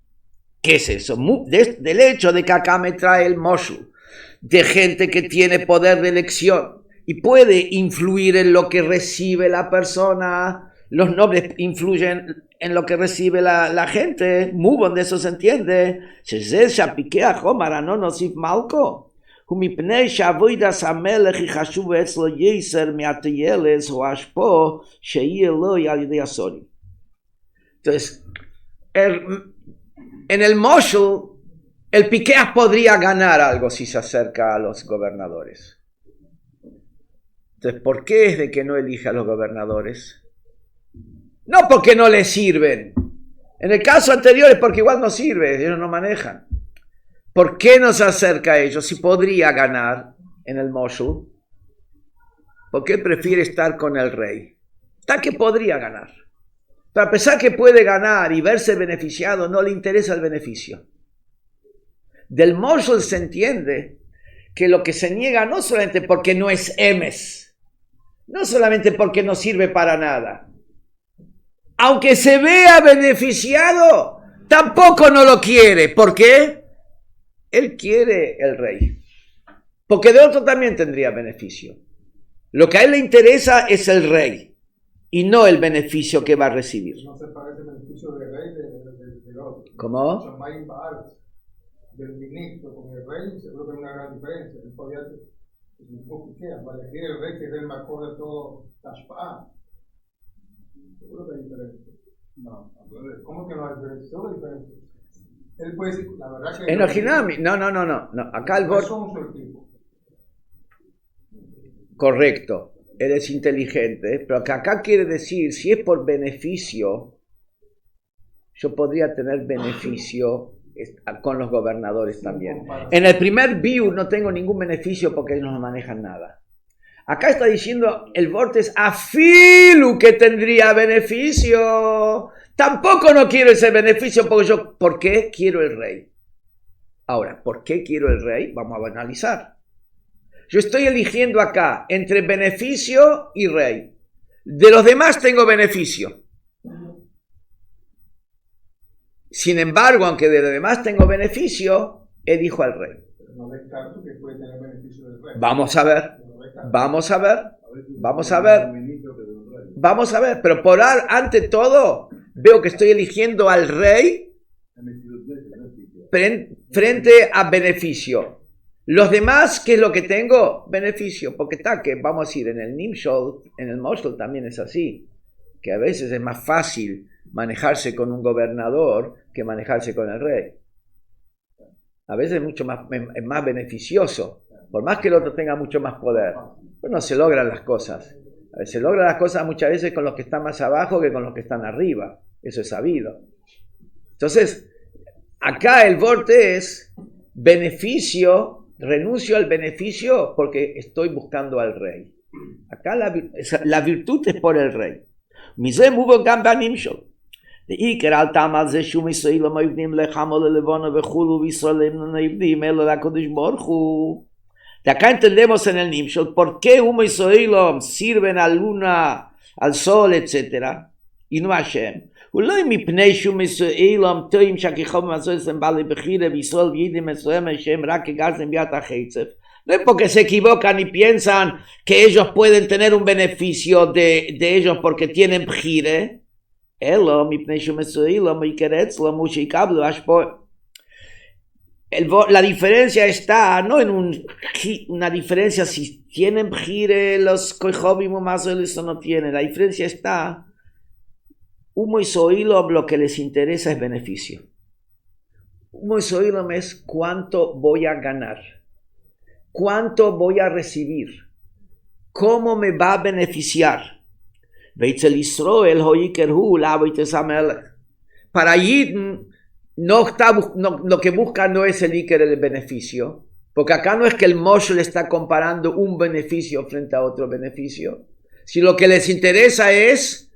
¿Qué es eso? Del hecho de que acá me trae el Moshu de gente que tiene poder de elección y puede influir en lo que recibe la persona. Los nobles influyen en lo que recibe la gente. Muy bien, de eso se entiende. Entonces, en el Moshul, el Pikeach podría ganar algo si se acerca a los gobernadores. Entonces, ¿por qué es de que no elige a los gobernadores? No porque no les sirven. En el caso anterior es porque igual no sirve, ellos no manejan. ¿Por qué no se acerca a ellos si podría ganar en el Moshul? ¿Por qué prefiere estar con el rey? Está que podría ganar. Pero a pesar que puede ganar y verse beneficiado, no le interesa el beneficio. Del Moshul se entiende que lo que se niega no solamente porque no es emes, no solamente porque no sirve para nada. Aunque se vea beneficiado, tampoco no lo quiere. ¿Por qué? Él quiere el rey. Porque de otro también tendría beneficio. Lo que a él le interesa es el rey y no el beneficio que va a recibir. No se parece el beneficio del rey del otro. ¿Cómo? Son más imparables. Del ministro con el rey, seguro que hay una gran diferencia. Él podía para elegir el rey que es el mejor de todo Tashpa. Seguro que hay diferencia. No, ¿cómo que no hay diferencia? Seguro que hay diferencia. Él puede decir, la verdad que. En Ojinami, no. Acá el correcto, él es inteligente, pero que acá quiere decir, si es por beneficio, yo podría tener beneficio con los gobernadores también. En el primer view no tengo ningún beneficio porque ellos no manejan nada. Acá está diciendo el Vortes afilu que tendría beneficio. Tampoco no quiero ese beneficio porque ¿por qué quiero el rey? Ahora, ¿por qué quiero el rey? Vamos a analizar. Yo estoy eligiendo acá entre beneficio y rey. De los demás tengo beneficio. Sin embargo, aunque de los demás tengo beneficio, elijo al rey. No descarto que puede tener beneficio del rey. Vamos a ver, pero ante todo, veo que estoy eligiendo al rey frente a beneficio. Los demás, ¿qué es lo que tengo? Beneficio, porque está que, vamos a decir, en el Nimshol, en el Moshul también es así, que a veces es más fácil manejarse con un gobernador que manejarse con el rey. A veces es más beneficioso, por más que el otro tenga mucho más poder. Pero no se logran las cosas. Se logran las cosas muchas veces con los que están más abajo que con los que están arriba. Eso es sabido. Entonces, acá el vorte es beneficio, renuncio al beneficio porque estoy buscando al rey. Acá la virtud es por el rey. מזה מובן גם בנמשל. דעיקר אל תעמד זה שום ישראל לא מבנים לחמו ללבונה וכולו וישראל הם נבנים אלא לקדוש ברוך הוא. De acá entendemos en el Nimshol por qué Humo Israel sirven a luna, al sol, etc. Y no a Hashem. אולי מפני שום ישראל טועים שהכיחום מסויסם בעלי בחירה וישראל וידים מסוים שהם רק כגזם ביד החצף. No es porque se equivocan y piensan que ellos pueden tener un beneficio de ellos porque tienen bjire. La diferencia está no en una diferencia si tienen bjire los koijobim o más o no tienen. La diferencia está, Humo y Soilom lo que les interesa es beneficio. Humo y Soilom es cuánto voy a ganar. ¿Cuánto voy a recibir? ¿Cómo me va a beneficiar? Para Yidden, lo que busca no es el Iker el beneficio, porque acá no es que el Moshe le está comparando un beneficio frente a otro beneficio, sino lo que les interesa es,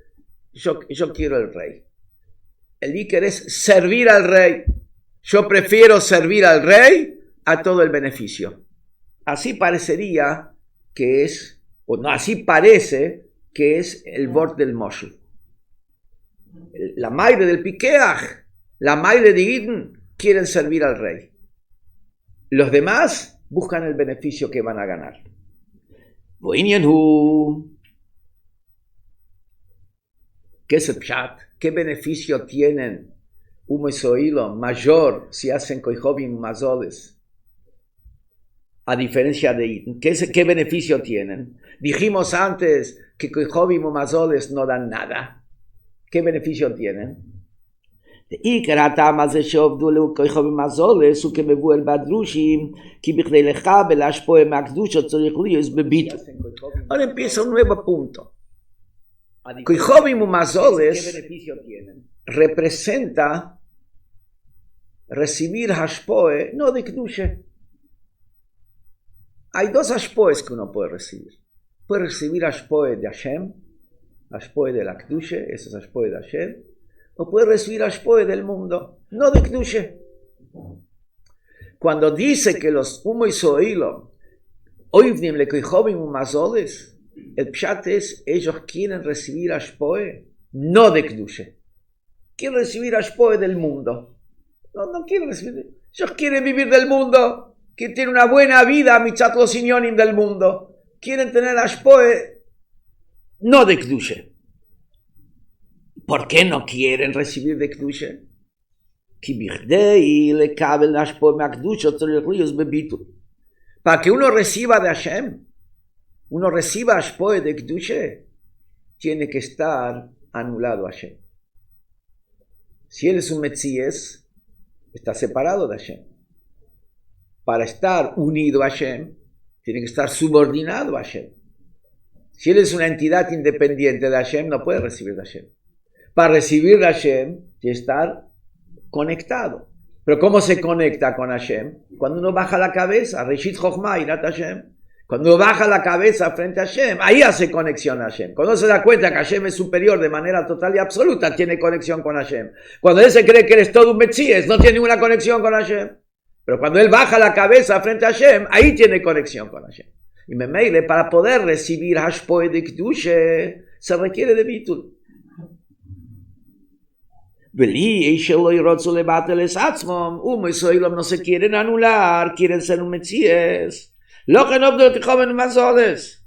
yo quiero el rey. El Iker es servir al rey. Yo prefiero servir al rey a todo el beneficio. Así parecería que es, o no, así parece que es el Vort del Moshe. La madre del Pikeach, la madre de Eden, quieren servir al rey. Los demás buscan el beneficio que van a ganar. ¿Qué es el pshat? ¿Qué beneficio tienen Umo y Soilo mayor si hacen koijobim mazoles? A diferencia de Eden. ¿Qué beneficio tienen? Dijimos antes que koijobim o mazoles no dan nada. ¿Qué beneficio tienen? עיקר הטעם הזה שעובדו לכוכבים הזולס הוא כמבואר בדרושים כי בכדי לקבל השפעה מהקדושה צריך להיות בביטול. Ahora empieza un nuevo punto. Koijobim umazoles representa recibir hashpoe no de Kedusha. Hay dos hashpoes que uno puede recibir. Puede recibir hashpoe de Hashem, hashpoe de la Kedusha, eso es hashpoe de Hashem, o puede recibir hashpoe del mundo, no de Kedusha. Cuando dice que los Umo y Soilo oivnim le koijobim umazoles, el pshat es, ellos quieren recibir hashpoe, no de Kedusha. Quieren recibir hashpoe del mundo. No quieren recibir. Ellos quieren vivir del mundo. Quieren tener una buena vida, mitzat los inyonim del mundo. Quieren tener hashpoe, no de Kedusha. ¿Por qué no quieren recibir de Kedusha? Para que uno reciba de Hashem, uno reciba hashpoe de Kedusha, tiene que estar anulado a Hashem. Si él es un Metzies, está separado de Hashem. Para estar unido a Hashem, tiene que estar subordinado a Hashem. Si él es una entidad independiente de Hashem, no puede recibir de Hashem. Para recibir de Hashem, tiene que estar conectado. Pero ¿cómo se conecta con Hashem? Cuando uno baja la cabeza, Reshit Chochmah Yirat Hashem. Cuando uno baja la cabeza frente a Hashem, ahí hace conexión a Hashem. Cuando uno se da cuenta que Hashem es superior de manera total y absoluta, tiene conexión con Hashem. Cuando él se cree que él es todo un Metzies, no tiene ninguna conexión con Hashem. Pero cuando él baja la cabeza frente a Hashem, ahí tiene conexión con Hashem. Y meile, para poder recibir hashpoe de Kedusha, se requiere de bitul. Umo y Soilom no se quieren anular, quieren ser un Metzies. לא כן עובדו תיכוון ומזולס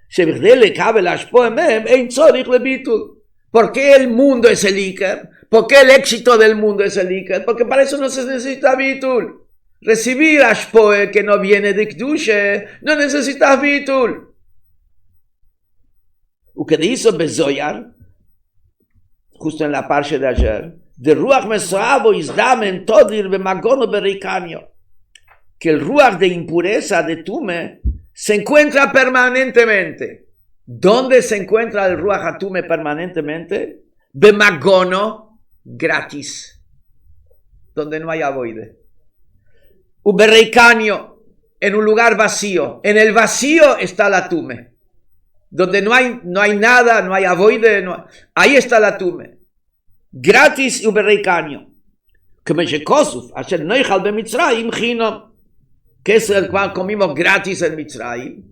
שבכדי לקבל השפוע מהם אין צורך לביטול. ¿Por qué el mundo es el Iker? ¿Por qué el éxito del mundo es el Iker? Porque para eso no se necesita bitul. Recibir hashpoe que no viene de Kedusha, no necesitas bitul. Lo que dice Bezoyar, justo en la parsha de ayer, de Ruach Mesoavo Izdamen Todir Bemagono Berikanio, que el ruach de impureza de Tume se encuentra permanentemente. ¿Dónde se encuentra el ruach atume permanentemente? Bemagono, gratis, donde no hay avoide. Uberreikanio, en un lugar vacío. En el vacío está la tume. Donde no hay nada, no hay avoide, ahí está la tume. Gratis uberreikanio. Que me shekosuf, asher noichal bemitzrayim chinom. Que es el cual comimos gratis en Mitzrayim,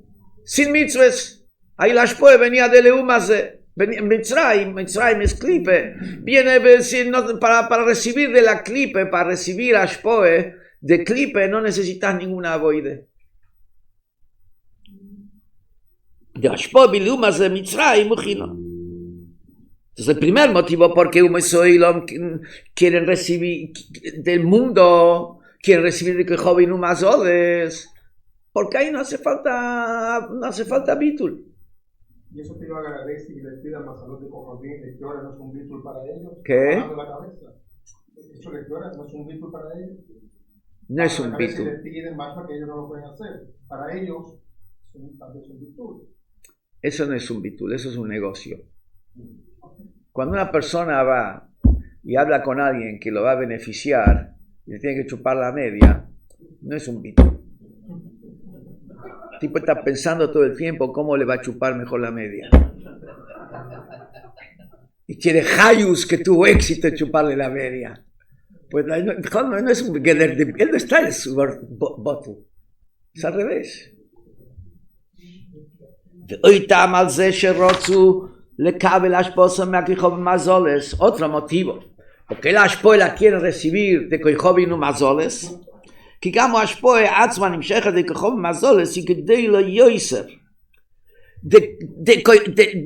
sin mitzvahs. Ahí la hashpoe venía de Leumase, Mitzrayim es klipe, viene para recibir de la klipe, para recibir hashpoe de klipe no necesitas ninguna avoide. De hashpoe de Leumase Mitzrayim uchino. Entonces el primer motivo por qué Umo y Soilom quieren recibir del mundo, quieren recibir de Koijobim umazoles, porque ahí no hace falta bitul. Y eso te iba a agradecer y les pida más salud de Koijobim, de que ahora no es un bitul para ellos. ¿Qué? La cabeza. Eso de que ahora no es un bitul para ellos. No es un bitul. Les piden más para que ellos no lo pueden hacer. Para ellos, tal vez es un bitul. Eso no es un bitul, eso es un negocio. Cuando una persona va y habla con alguien que lo va a beneficiar y le tiene que chupar la media, no es un bitul. El tipo está pensando todo el tiempo cómo le va a chupar mejor la media. Y quiere Hayus que tuvo éxito en chuparle la media. Pues no es un él no está en su bottle. Es al revés. Otro motivo. Porque el Ashpoe quiere recibir de Koichobinu Mazoles. כי גם ההשפועה עצמה נמשכת לכחוב מזולס היא כדי לא יויסר.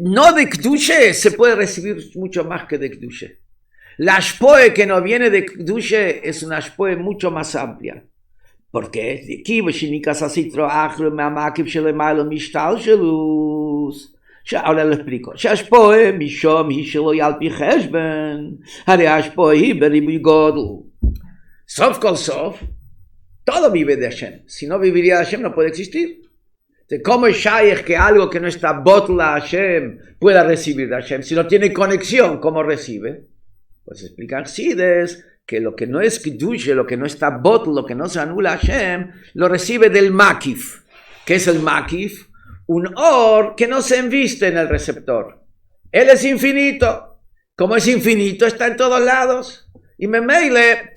No de Kedusha se puede recibir mucho más que de Kedusha. La Ashpoe que no viene de Kedusha es una Ashpoe mucho más amplia. ¿Por qué? Ahora lo explico. שהשפועה משום היא שלא על פי חשבון. הרי ההשפועה היא בריבוי גודל. סוף כל סוף todo vive de Hashem. Si no viviría de Hashem, no puede existir. Entonces, ¿cómo es shaykh que algo que no está botla a Hashem pueda recibir de Hashem? Si no tiene conexión, ¿cómo recibe? Pues explican Sides que lo que no es Kedusha, lo que no está botla, lo que no se anula a Hashem, lo recibe del Makif. ¿Qué es el Makif? Un or que no se enviste en el receptor. Él es infinito. Como es infinito, está en todos lados. Y Memeile,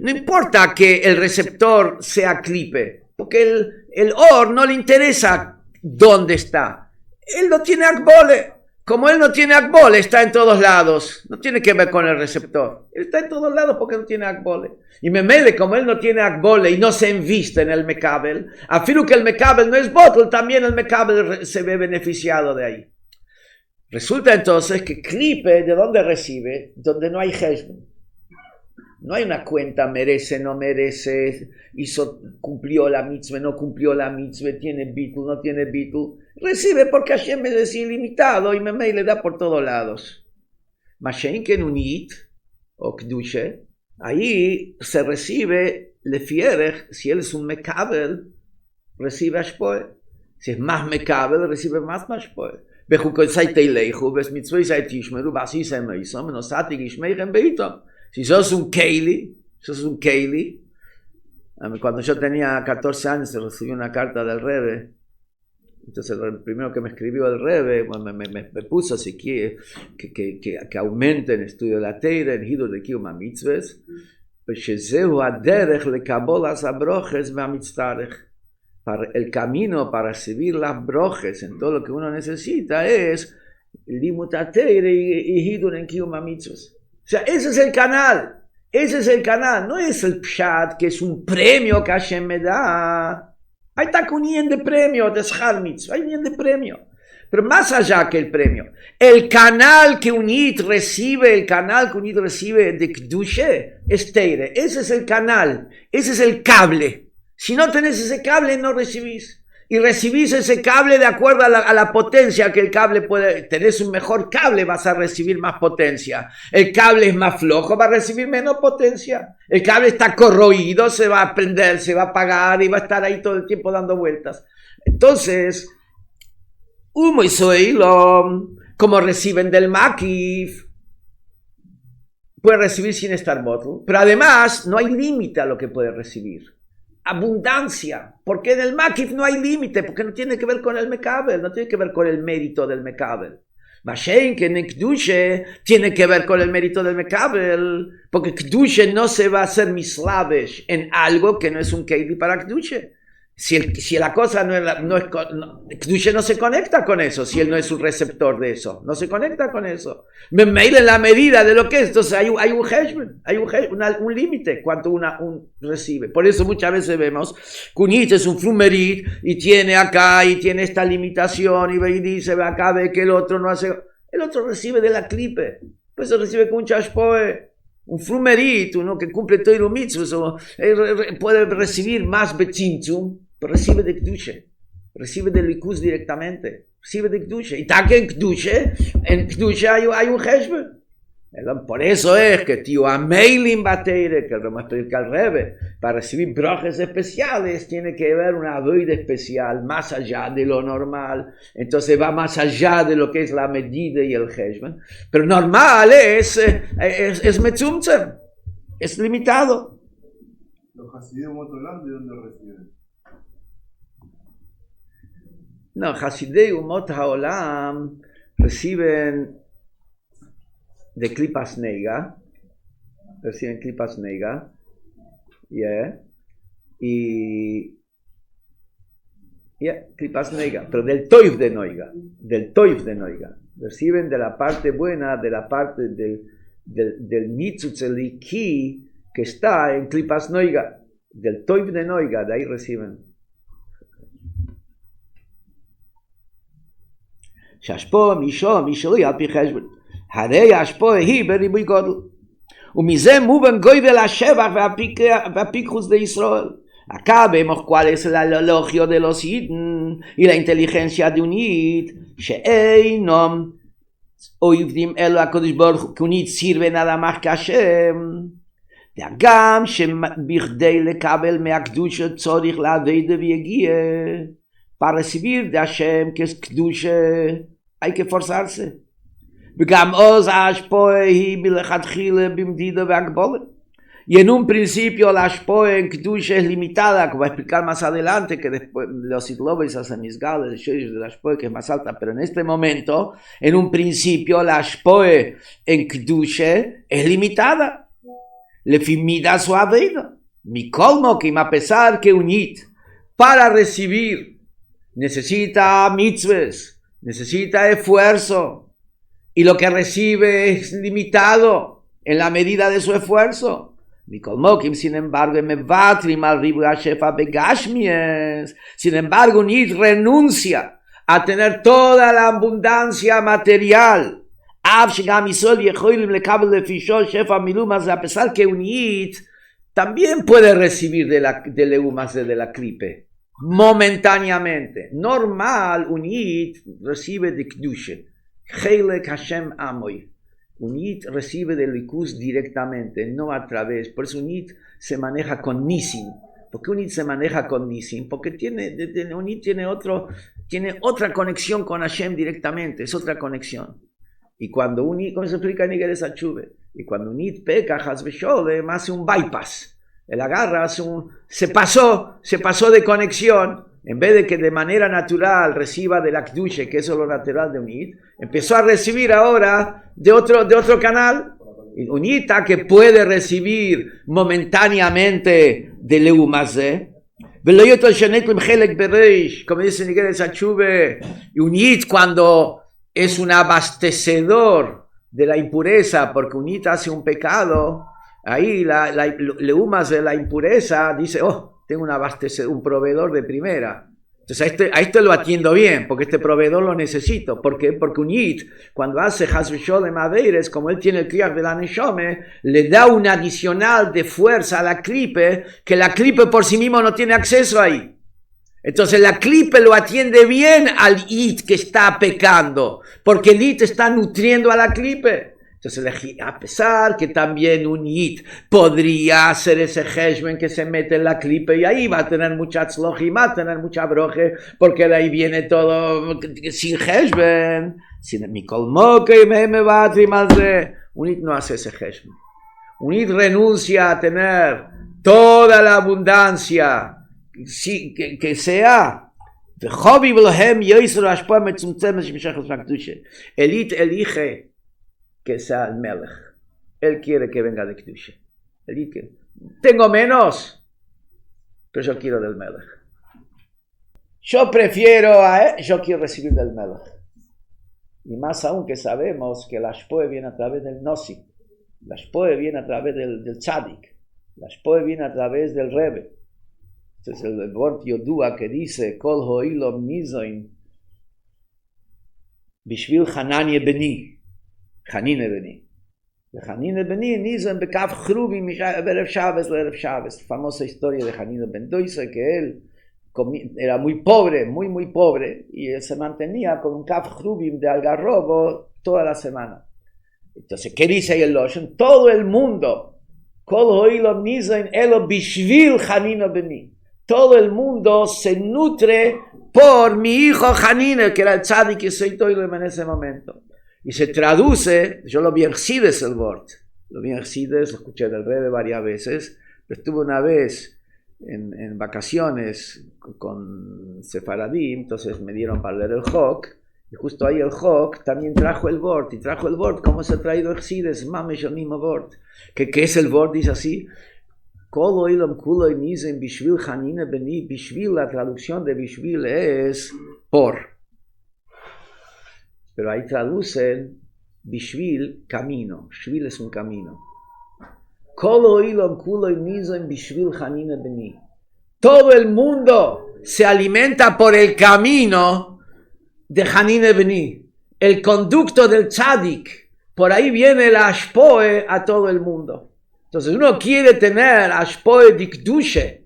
no importa que el receptor sea clipe, porque el or no le interesa dónde está. Él no tiene akbole. Como él no tiene akbole, está en todos lados. No tiene que ver con el receptor. Él está en todos lados porque no tiene akbole. Y Memele, como él no tiene akbole y no se enviste en el mekabel, afirmo que el mekabel no es bottle, también el mekabel se ve beneficiado de ahí. Resulta entonces que clipe, ¿de dónde recibe? Donde no hay heshbon. No hay una cuenta, merece, no merece, cumplió la mitzvah, no cumplió la mitzvah, tiene bitul, no tiene bitul. Recibe porque Hashem es ilimitado y Memei le da por todos lados. Mashen Kenunit o Kedusha, ahí se recibe lefierech, si él es un mekabel, recibe ashpoe. Si es más mekabel, recibe más ashpoe. Bechukosai teileichu, besmitzvosai tishmeru, basisai meisom, nosati gishmeichem beitom. Si sos un Keili, cuando yo tenía 14 años recibí una carta del Rebbe, entonces el primero que me escribió el Rebbe, bueno, me puso así que aumenten el estudio de la Teira, en Hidur de Kiyum HaMitzvahs, ושזהו הדרך לקבול las הברוches והמצטרך. El camino para recibir las brojes en todo lo que uno necesita es Limut HaTeira y Hidur en Kiyum HaMitzvahs. O sea, ese es el canal, no es el pshat, que es un premio que Hashem me da. Ahí está un yen de premio, de Shar Mitzvah, hay un yen de premio. Pero más allá que el premio, el canal que Unit recibe de Kedusha es Teire. Ese es el canal, ese es el cable. Si no tenés ese cable, no recibís. Y recibís ese cable de acuerdo a la potencia que el cable puede. Tenés un mejor cable, vas a recibir más potencia. El cable es más flojo, va a recibir menos potencia. El cable está corroído, se va a prender, se va a apagar y va a estar ahí todo el tiempo dando vueltas. Entonces, Humo y Soilom, como reciben del Makif, pueden recibir sin estar bottle. Pero además, no hay límite a lo que puede recibir. Abundancia, porque en el Makif no hay límite, porque no tiene que ver con el Mekabel, no tiene que ver con el mérito del Mekabel. Mashen, que en Kedusha tiene que ver con el mérito del Mekabel, porque Kedusha no se va a hacer mislavesh en algo que no es un Keili para Kedusha. Si la cosa Kedusha no se conecta con eso, si él no es un receptor de eso, no se conecta con eso. Memeil en la medida de lo que es, entonces hay un heshbon, un límite cuanto un recibe. Por eso muchas veces vemos que un hit es un flumerit y tiene acá y tiene esta limitación y dice, ve acá, ve que el otro no hace, el otro recibe de la clipe, pues se recibe con un chashpoe. Un flumerit, uno que cumple todo el mitzvah, puede recibir más betzimtzum, pero recibe de Kedusha, recibe de Likus directamente, recibe de Kedusha. Y tal que en Kedusha hay un heshbon. Por eso es que tío Ameilim Bateire, que lo explica al Rebbe, para recibir brojes especiales tiene que haber una avoida especial más allá de lo normal, entonces va más allá de lo que es la medida y el Heshbon, pero normal es metzumtzem, es limitado. Los Hasidim Motolam, ¿de dónde reciben? No, Hasidei Umot Haolam reciben de Klipas Neiga, reciben Klipas Neiga, Klipas Neiga, pero del Toif de Noiga, reciben de la parte buena, de la parte del Nitzutz Eliki que está en Klipas Noiga, del Toif de Noiga, de ahí reciben. שהשפוע משלוי על פי חשבון. הרי ההשפוע היא בריבוי גודל. ומזה מובן גודל השבח והפיקחוס לישראל. Acá vemos cuál es la elogio de los Yidden y la inteligencia de un Yid, שאינם אוהבים אלו הקדוש ברוך הוא, כי un Yid sirve nada más que Hashem. וגם שבכדי לקבל מהקדושה צריך לעבוד ויגיע. Para recibir de Hashem, que es Kedusha, hay que esforzarse. Y en un principio la Ashpoe en Kedusha es limitada, como voy a explicar más adelante, que después los Itlovis hacen mis gales, de la Ashpoe que es más alta, pero en este momento, en un principio la Ashpoe en Kedusha es limitada. Le fimida su aveda. Mi colmo que a pesar que un Yid, para recibir, necesita mitzvahs, necesita esfuerzo, y lo que recibe es limitado en la medida de su esfuerzo. Sin embargo, sin embargo, un Yid renuncia a tener toda la abundancia material. A pesar que un Yid también puede recibir de leumas de la clipe. Momentáneamente. Normal, un Yid recibe de Kedusha. Chelek Hashem Amoy. Un Yid recibe de Likus directamente, no a través. Por eso un Yid se maneja con Nisim. ¿Por qué un Yid se maneja con Nisim? Porque un Yid tiene otra conexión con Hashem directamente. Es otra conexión. Y cuando un Yid, como se explica en Igeres Achuve, y cuando un Yid peca, Has Vesholem, hace un bypass. Él agarra, se pasó de conexión, en vez de que de manera natural reciba de la Kedusha, que eso es lo natural de un Yid, empezó a recibir ahora de otro canal. Un Yid que puede recibir momentáneamente de Leumazé, como dice Niguel Sachuve, y un Yid cuando es un abastecedor de la impureza, porque un Yid hace un pecado, ahí leumas de la impureza dice, tengo un proveedor de primera. Entonces a esto lo atiendo bien, porque este proveedor lo necesito. ¿Por qué? Porque un Yid, cuando hace Has V'Sholem Aveires, como él tiene el Kriach de la Neshome, le da un adicional de fuerza a la clipe, que la clipe por sí mismo no tiene acceso ahí. Entonces la clipe lo atiende bien al Yid que está pecando, porque el Yid está nutriendo a la clipe. Entonces, a pesar que también un Yid podría hacer ese Heshbon que se mete en la clipe y ahí va a tener mucha tzlochim, va a tener mucha broje, porque de ahí viene todo sin Heshbon, sin mi colmoque y me va a trimarse. Un Yid no hace ese Heshbon. Un Yid renuncia a tener toda la abundancia que sea. El Yid elige que sea el Melech. Él quiere que venga de Kedusha. Él dice, tengo menos, pero yo quiero del Melech. Yo quiero recibir del Melech. Y más aún que sabemos que la Shpoe viene a través del Nosi. La Shpoe viene a través del Tzadik. La Shpoe viene a través del Rebbe. Entonces el Wort Yodua que dice, Kol ho'ilom nizoin bishvil Hananie Beni. Hanine Beni. Hanine Beni nizan bekaf chruvim erev Shabbos lerev Shabbos. Famosa historia de Hanine Ben Doisa, que él era muy pobre, muy pobre, y él se mantenía con un kaf chruvim de algarrobo toda la semana. Entonces, ¿qué dice ahí el Loshen? Todo el mundo, todo el mundo se nutre por mi hijo Hanina, que era el tzadik que soy Toilem en ese momento. Y se traduce, yo lo vi en Chsides el Wort, lo vi en Chsides, lo escuché del Rebbe varias veces, pero estuve una vez en vacaciones con Sefaradim, entonces me dieron para leer el Hok, y justo ahí el Hok también trajo el Wort, y trajo el Wort, como se ha traído el Chsides, mamesh el mismo Wort. ¿Qué es el Wort? Dice así, Kol oilam kulo nizem bishvil Hanina beni, bishvil, la traducción de bishvil es por. Pero ahí traducen bishvil, camino. Shvil es un camino. Kol oilam kulo nizem bishvil Hanina beni. Todo el mundo se alimenta por el camino de Hanina beni, el conducto del tzadik. Por ahí viene la ashpoe a todo el mundo. Entonces uno quiere tener ashpoe dikdushe,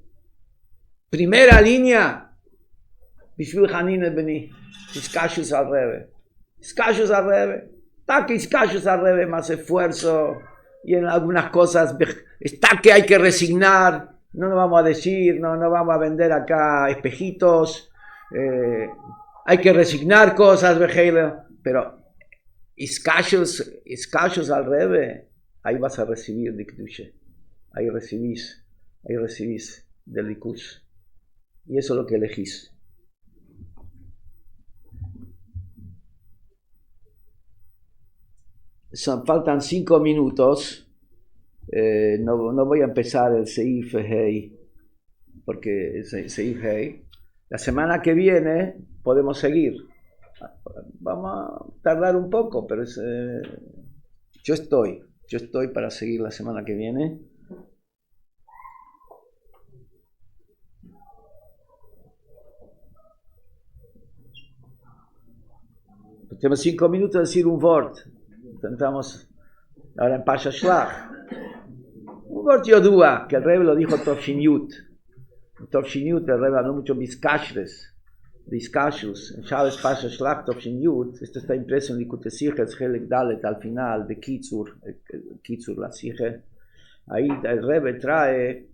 primera línea, bishvil Hanina beni, iskashus al Rebbe. Iskashus al Rebbe, está que iskashus al Rebbe, más esfuerzo, y en algunas cosas está que hay que resignar, no nos vamos a decir, no vamos a vender acá espejitos, hay que resignar cosas, pero iskashus al Rebbe, ahí vas a recibir dikdushe, ahí recibís del likus, y eso es lo que elegís. Faltan 5 minutos. No voy a empezar el Seif Hei, porque Seif Hei, la semana que viene podemos seguir. Vamos a tardar un poco, pero yo estoy para seguir la semana que viene. Tenemos 5 minutos de decir un Wort. Intentamos ahora en Pasha Shlach. Un Wort Yodua, que el Rebbe lo dijo Tovshin Yud. En Tovshin Yud el Rebbe habló mucho de Iskashus. En Shabbos Pasha Shlach Tovshin Yud, esto está impreso en Likutei Sichos, Chelek Dalet, al final, de Kitzur, la Siche. Ahí el Rebbe trae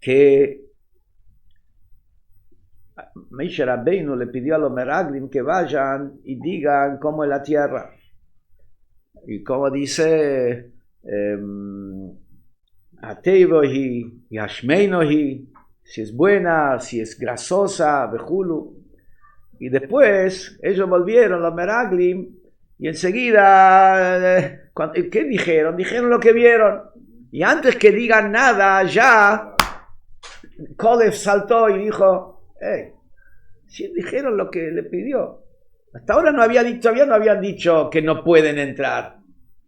que Moshe Rabbeinu le pidió a los meraglim que vayan y digan cómo es la tierra. Y como dice, Ateivohi y Hashmeinohi, si es buena, si es grasosa, Bejulu. Y después ellos volvieron, los meraglim, y enseguida, ¿qué dijeron? Dijeron lo que vieron. Y antes que digan nada, ya Kolev saltó y dijo, si dijeron lo que le pidió. Hasta ahora todavía no habían dicho que no pueden entrar.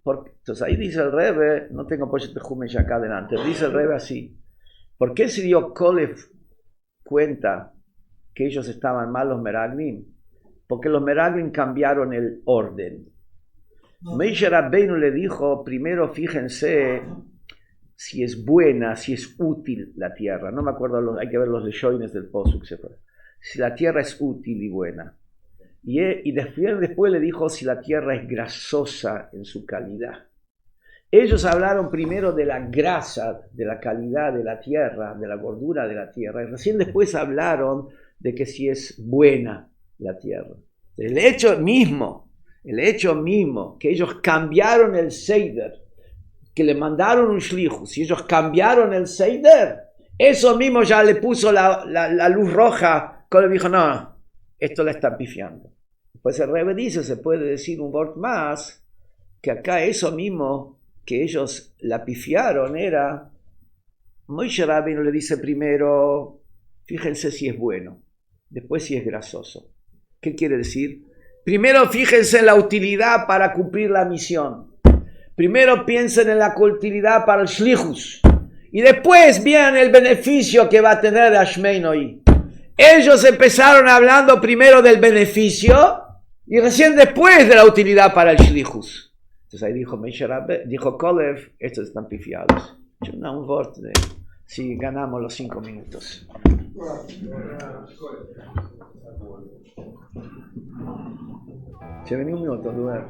Entonces ahí dice el Rebbe, no tengo Poshet Jumesh acá adelante, dice el Rebbe así, ¿por qué se dio Kolev cuenta que ellos estaban mal los meraglim? Porque los meraglim cambiaron el orden. Moshe Rabbeinu le dijo, primero fíjense si es buena, si es útil la tierra. No me acuerdo, hay que ver los leshoines del Posuk. Si la tierra es útil y buena. Y después le dijo si la tierra es grasosa en su calidad. Ellos hablaron primero de la grasa, de la calidad de la tierra, de la gordura de la tierra. Y recién después hablaron de que si es buena la tierra. El hecho mismo que ellos cambiaron el Seider, que le mandaron un shlichus, si ellos cambiaron el Seider, eso mismo ya le puso la luz roja, cuando dijo, no, esto la están pifiando. Pues el Rebbe dice, se puede decir un wort más, que acá eso mismo que ellos la pifiaron era, Moshe Rabbeinu le dice primero, fíjense si es bueno, después si es grasoso. ¿Qué quiere decir? Primero fíjense en la utilidad para cumplir la misión. Primero piensen en la utilidad para el shlichus. Y después vean el beneficio que va a tener Hashmeinoi. Ellos empezaron hablando primero del beneficio y recién después de la utilidad para el shlichus. Entonces ahí dijo Kolev, estos están pifiados. No, un voto de si ganamos los 5 minutos. Se venía un minuto, Duer.